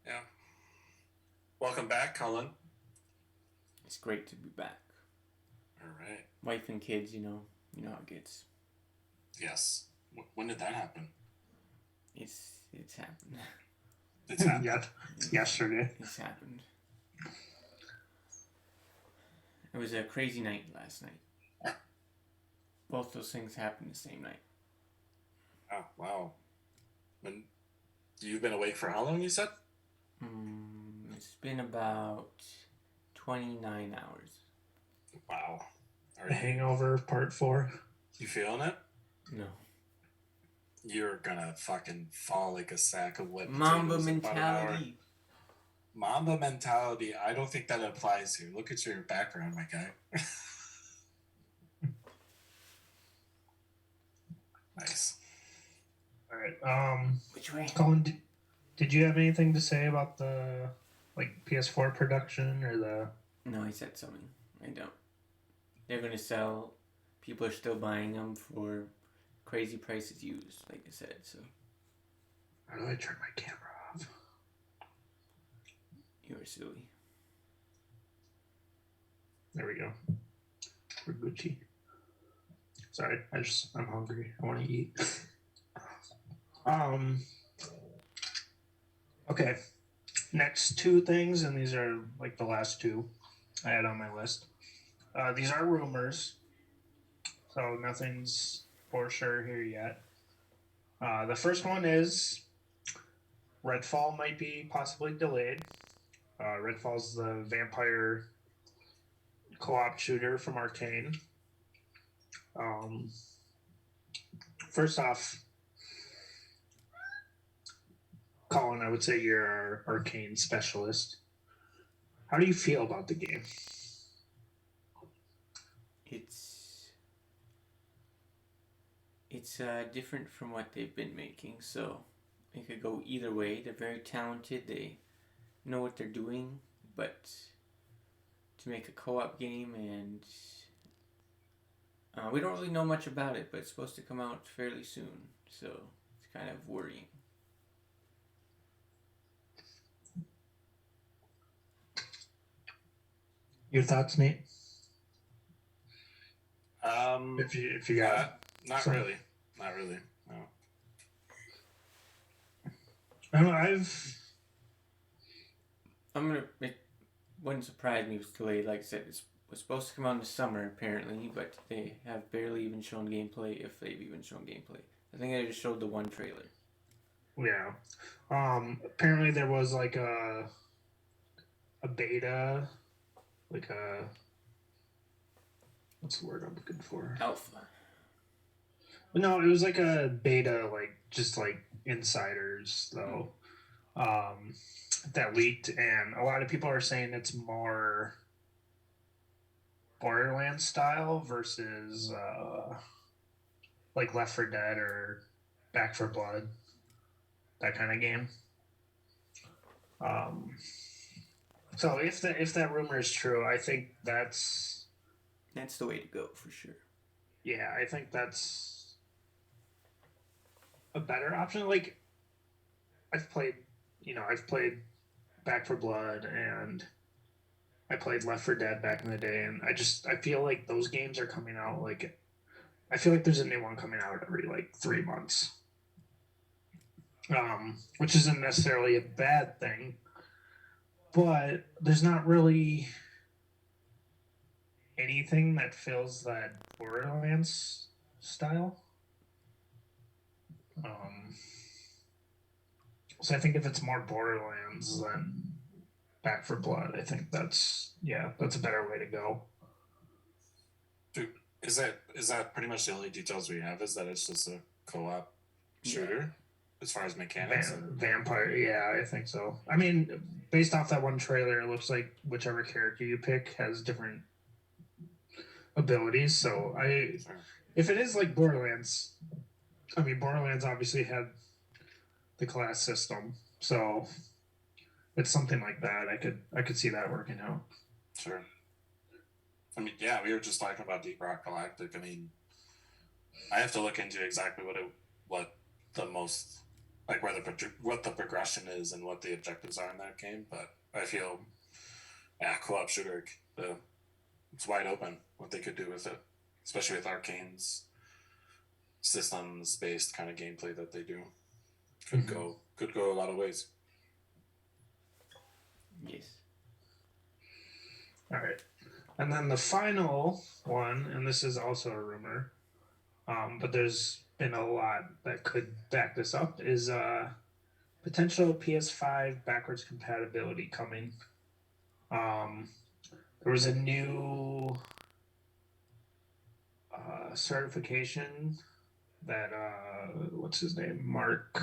Yeah. Welcome back, Colin. It's great to be back. All right. Wife and kids, you know how it gets. Yes. When did that happen? It's happened. It's happened. Yeah, yesterday. It's happened. It was a crazy night last night. Both those things happened the same night. Oh, wow. When you've been awake for how long, you said? It's been about 29 hours. Wow. Hangover Part 4. You feeling it? No. You're gonna fucking fall like a sack of wet Mamba potatoes in about an hour. mentality. Mamba mentality. I don't think that applies here. Look at your background, my guy. Nice. All right. Which way? Colin, did you have anything to say about the like PS4 production or the? No, he said something. I don't. They're gonna sell. People are still buying them for crazy prices used, like I said. So. How do I turn my camera off? You are silly. There we go. We're Gucci. Sorry, I'm hungry. I want to eat. Okay. Next 2 things, and these are like the last 2 I had on my list. These are rumors, so nothing's for sure here yet. The first one is Redfall might be possibly delayed. Redfall's the vampire co-op shooter from Arcane. First off, Colin, I would say you're our Arcane specialist. How do you feel about the game? It's different from what they've been making, so it could go either way. They're very talented. They know what they're doing, but to make a co-op game, and we don't really know much about it, but it's supposed to come out fairly soon, so it's kind of worrying. Your thoughts, Nate? If you got Not some. really. Not really. No. I don't know, It wouldn't surprise me if it's delayed. Like I said, it was supposed to come out in the summer apparently, but they have barely even shown gameplay, if they've even shown gameplay. I think they just showed the one trailer. Yeah. Apparently there was like a beta, like a what's the word I'm looking for? Alpha. No, it was like a beta, like just like insiders though. That leaked, and a lot of people are saying it's more Borderlands style versus like Left 4 Dead or Back 4 Blood, that kind of game. So if that rumor is true, I think that's the way to go for sure. Yeah, I think that's a better option. Like I've played Back 4 Blood and I played Left 4 Dead back in the day, and I feel like those games are coming out like I feel like there's a new one coming out every like 3 months. Which isn't necessarily a bad thing, but there's not really anything that fills that Borderlands style. So I think if it's more Borderlands than Back 4 Blood, I think that's a better way to go. Dude, is that pretty much the only details we have? Is that it's just a co-op shooter as far as mechanics? Vampire, yeah, I think so. I mean, based off that one trailer, it looks like whichever character you pick has different abilities. So if it is like Borderlands, I mean, Borderlands obviously had the class system, so it's something like that. I could see that working out. Sure. I mean, yeah, we were just talking about Deep Rock Galactic. I mean, I have to look into exactly what the most like what the progression is and what the objectives are in that game. But I feel, co-op shooter, it's wide open what they could do with it, especially with Arcane's systems-based kind of gameplay that they do. Could go a lot of ways. Yes. All right. And then the final one, and this is also a rumor, but there's been a lot that could back this up, is potential PS5 backwards compatibility coming. There was a new certification that what's his name, Mark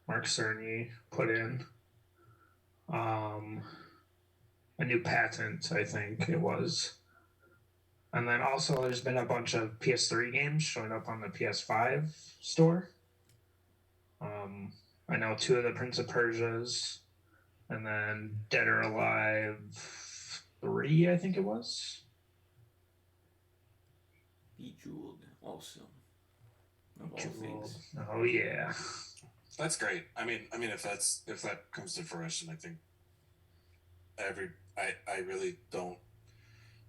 Cerny put in. A new patent, I think it was. And then also there's been a bunch of PS3 games showing up on the PS5 store. I know 2 of the Prince of Persia's, and then Dead or Alive 3, I think it was. Bejeweled also. Of all Bejeweled. things. Oh yeah. That's great. I mean, if that comes to fruition, I think I really don't,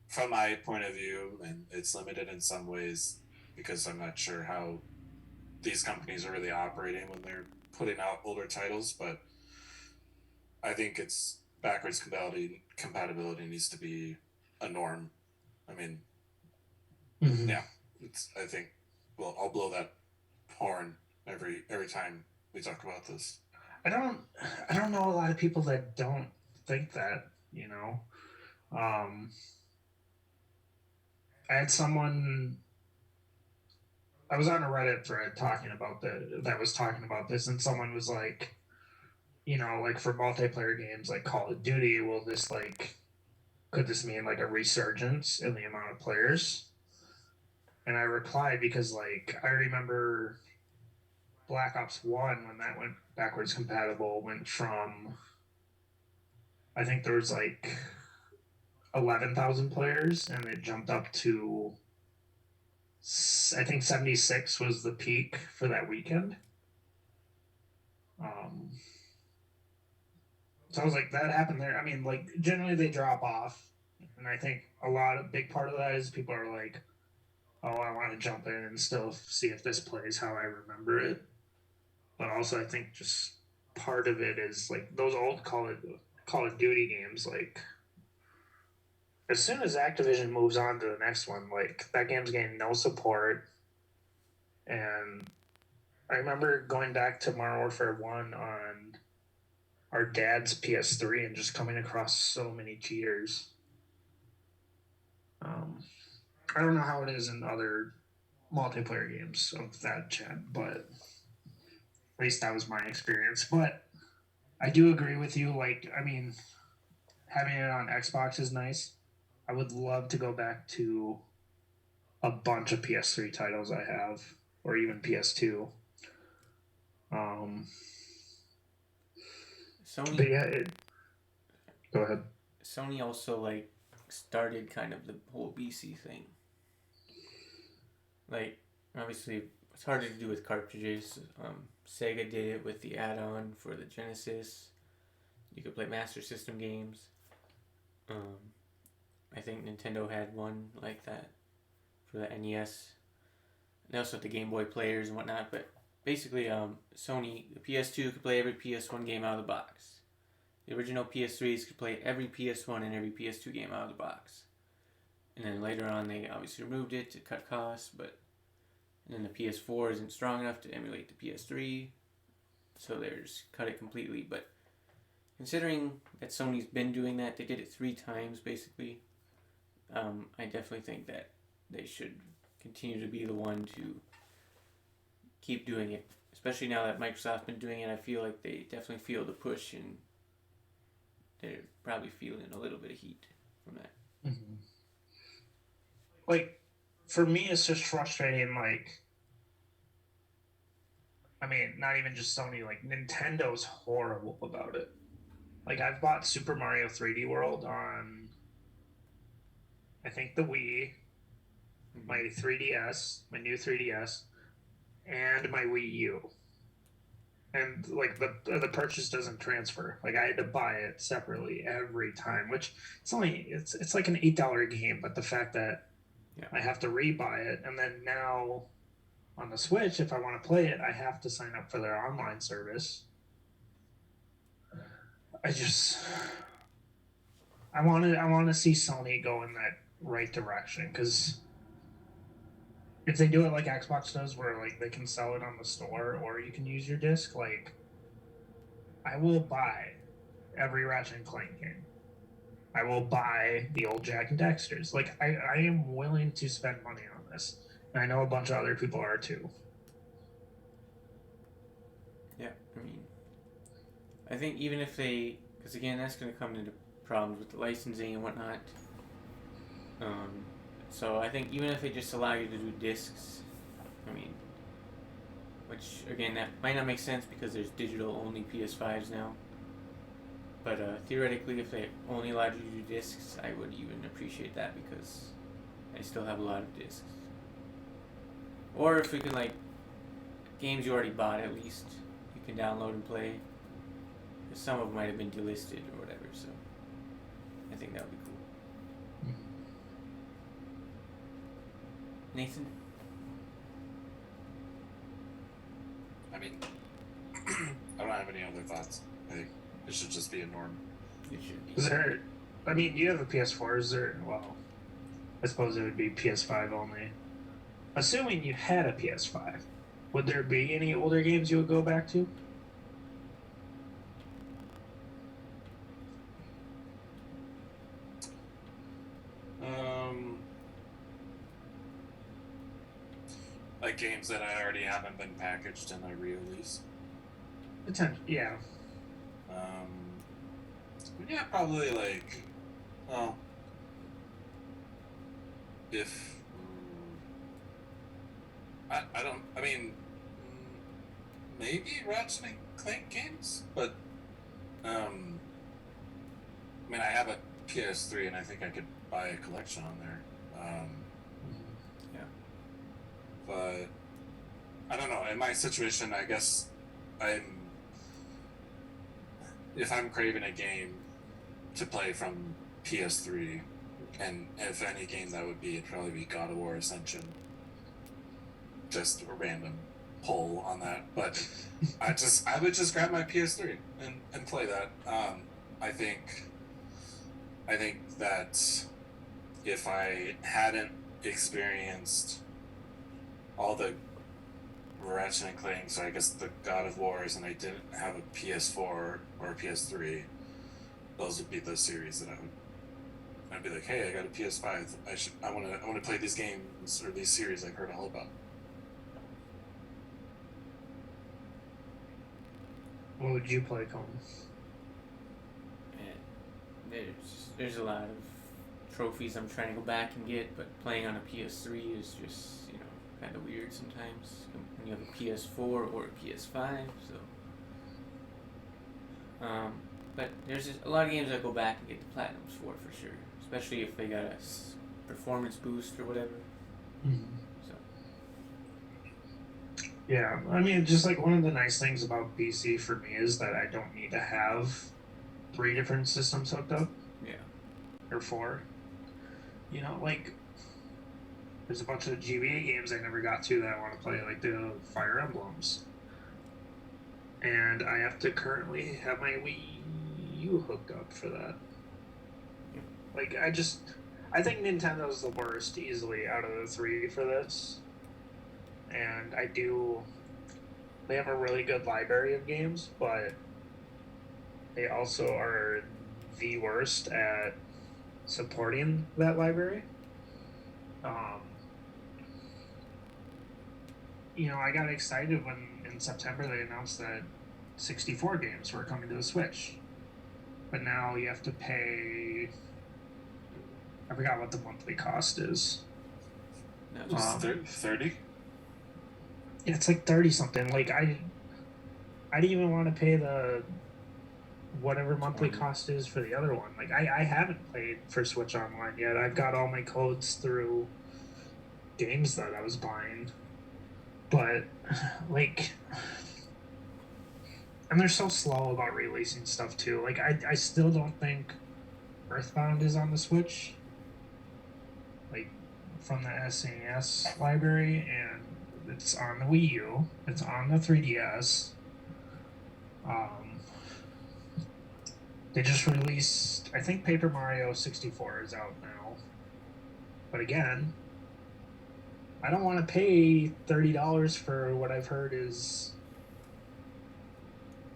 from my point of view, and it's limited in some ways because I'm not sure how these companies are really operating when they're putting out older titles, but I think it's backwards compatibility needs to be a norm. I mean, yeah, I think, well, I'll blow that horn every time we talk about this. I don't know a lot of people that don't think that, you know. I had someone. I was on a Reddit thread that was talking about this, and someone was like, you know, like for multiplayer games like Call of Duty, could this mean like a resurgence in the amount of players? And I replied because like I remember Black Ops 1 when that went backwards compatible went from, I think there was like 11,000 players, and it jumped up to, I think 76 was the peak for that weekend. So I was like, that happened there. I mean, like generally they drop off, and I think big part of that is people are like, oh, I want to jump in and still see if this plays how I remember it. But also, I think just part of it is like those old Call of Duty games. Like as soon as Activision moves on to the next one, like that game's getting no support. And I remember going back to Modern Warfare 1 on our dad's PS3 and just coming across so many cheaters. I don't know how it is in other multiplayer games of that gen, but at least that was my experience. But I do agree with you. Like, I mean, having it on Xbox is nice. I would love to go back to a bunch of PS3 titles I have, or even PS2. Sony. But yeah, go ahead. Sony also like started kind of the whole BC thing. Like obviously it's harder to do with cartridges. Sega did it with the add-on for the Genesis. You could play Master System games. I think Nintendo had one like that for the NES. And also the Game Boy players and whatnot. But basically, Sony, the PS2 could play every PS1 game out of the box. The original PS3s could play every PS1 and every PS2 game out of the box. And then later on, they obviously removed it to cut costs, but and then the PS4 isn't strong enough to emulate the PS3, so they just cut it completely. But considering that Sony's been doing that, they did it 3 times basically. I definitely think that they should continue to be the one to keep doing it, especially now that Microsoft's been doing it. I feel like they definitely feel the push, and they're probably feeling a little bit of heat from that. Mm-hmm. Like, for me, it's just frustrating. Like, I mean, not even just Sony. Like, Nintendo's horrible about it. Like, I've bought Super Mario 3D World on, I think, the Wii, my 3DS, my new 3DS, and my Wii U. And like the purchase doesn't transfer. Like I had to buy it separately every time, which it's like an $8 game. But the fact that I have to rebuy it, and then now on the Switch, if I want to play it, I have to sign up for their online service. I want to see Sony go in that right direction, because if they do it like Xbox does, where like they can sell it on the store or you can use your disc, like I will buy every Ratchet and Clank game. I will buy the old Jack and Dexters. Like I am willing to spend money on this, and I know a bunch of other people are too. Yeah, I mean, I think even if they, because again, that's going to come into problems with the licensing and whatnot. So I think even if they just allow you to do discs, I mean, which again that might not make sense because there's digital only PS5s now. But theoretically, if they only allowed you to do discs, I would even appreciate that because I still have a lot of discs. Or if we could like games you already bought at least you can download and play. Because some of them might have been delisted or whatever, so I think that would be cool. Nathan? I mean, I don't have any other thoughts. I think it should just be a norm. It should be. Is there? I mean, you have a PS4. Is there? Well, I suppose it would be PS5 only. Assuming you had a PS5, would there be any older games you would go back to? Like games that I already haven't been packaged and I re-release. Yeah. Yeah, probably like, well, if I don't, I mean, maybe Ratchet and Clank games, but I mean, I have a PS3 and I think I could buy a collection on there. But I don't know. In my situation, I guess I'm if I'm craving a game to play from PS3, and if any game that would be, it'd probably be God of War Ascension. Just a random poll on that, but I would just grab my PS3 and play that. I think that if I hadn't experienced all the Ratchet and Clank, so I guess the God of Wars, and I didn't have a PS4 or a PS3, those would be the series that I'd be like, hey, I got a PS5. I want to play these games or these series I've heard all about. What would you play, Colin? There's a lot of trophies I'm trying to go back and get, but playing on a PS3 is just, kind of weird sometimes when you have a PS4 or a PS5. So, but there's just a lot of games I go back and get the platinums for sure, especially if they got a performance boost or whatever. Mm-hmm. So. Yeah, I mean, just like one of the nice things about PC for me is that I don't need to have 3 different systems hooked up. Yeah. Or 4. Like, there's a bunch of GBA games I never got to that I want to play, like the Fire Emblems. And I have to currently have my Wii U hooked up for that. Like, I think Nintendo's the worst easily out of the 3 for this. And they have a really good library of games, but they also are the worst at supporting that library. I got excited when in September they announced that 64 games were coming to the Switch. But now you have to pay... I forgot what the monthly cost is. No, Just 30? Yeah, it's like 30 something. Like I didn't even want to pay the whatever monthly cost is for the other one. Like I haven't played for Switch Online yet. I've got all my codes through games that I was buying. But and they're so slow about releasing stuff too. Like I still don't think Earthbound is on the Switch. Like from the SNES library, and it's on the Wii U. It's on the 3DS. They just released, I think Paper Mario 64 is out now. But again, I don't want to pay $30 for what I've heard is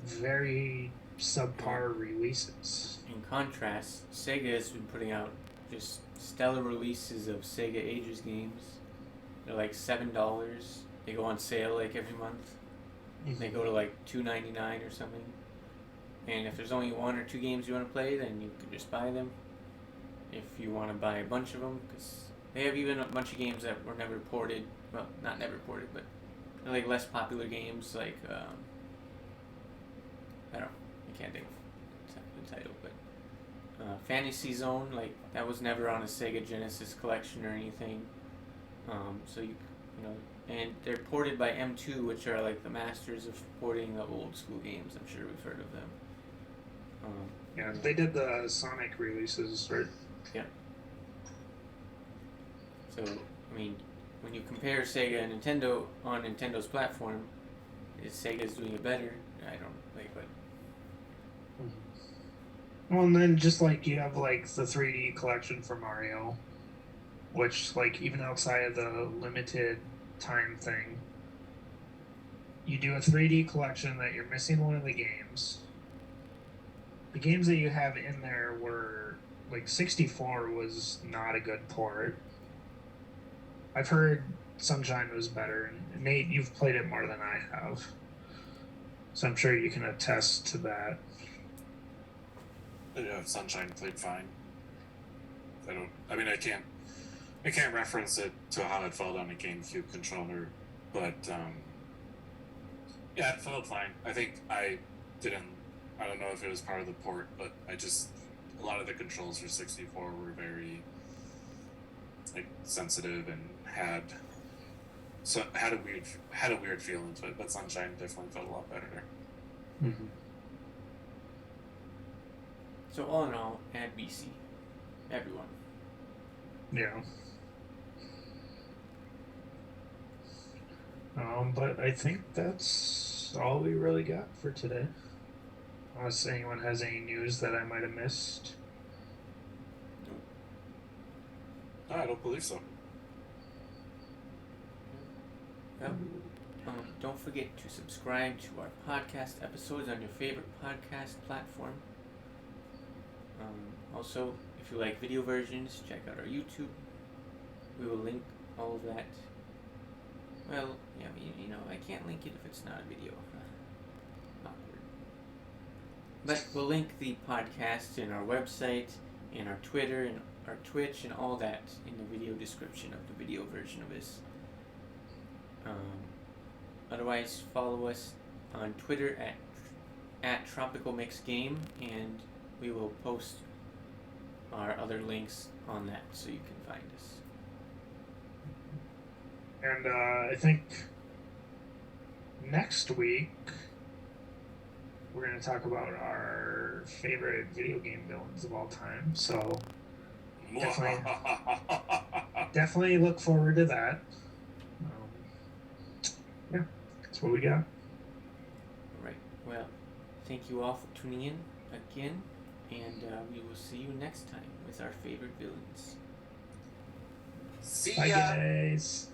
very subpar releases. In contrast, Sega has been putting out just stellar releases of Sega Ages games. They're like $7. They go on sale like every month. They go to like $2.99 or something. And if there's only 1 or 2 games you want to play, then you can just buy them. If you want to buy a bunch of them, because they have even a bunch of games that were never ported. Well, not never ported, but they're like less popular games, like I can't think of the title, but Fantasy Zone, like that was never on a Sega Genesis collection or anything. So and they're ported by M2, which are like the masters of porting the old school games. I'm sure we've heard of them. Yeah, they did the Sonic releases, right? Yeah. So, I mean, when you compare Sega and Nintendo on Nintendo's platform, is Sega's doing it better? I don't like, but. Well, and then just like you have like the 3D collection for Mario, which like even outside of the limited time thing, you do a 3D collection that you're missing one of the games. The games that you have in there were like 64 was not a good port. I've heard Sunshine was better, and Nate, you've played it more than I have, so I'm sure you can attest to that. Yeah, Sunshine played fine. I can't reference it to how it felt on a GameCube controller, but yeah, it felt fine. I think I don't know if it was part of the port, but a lot of the controls for 64 were very like sensitive and had a weird feeling to it, but Sunshine definitely felt a lot better. Mm-hmm. So all in all, add BC. Everyone. Yeah. But I think that's all we really got for today. Unless anyone has any news that I might have missed. No, I don't believe so. Well, don't forget to subscribe to our podcast episodes on your favorite podcast platform. Also, if you like video versions, check out our YouTube. We will link all of that. Well, yeah, I can't link it if it's not a video. Awkward. But we'll link the podcast in our website, in our Twitter, and our Twitch, and all that in the video description of the video version of this. Otherwise, follow us on Twitter at Tropical Mix Game, and we will post our other links on that so you can find us. And I think next week we're going to talk about our favorite video game villains of all time. So definitely look forward to that. Yeah, that's what we got. Alright, well, thank you all for tuning in again, and we will see you next time with our favorite villains. See Bye, ya! guys.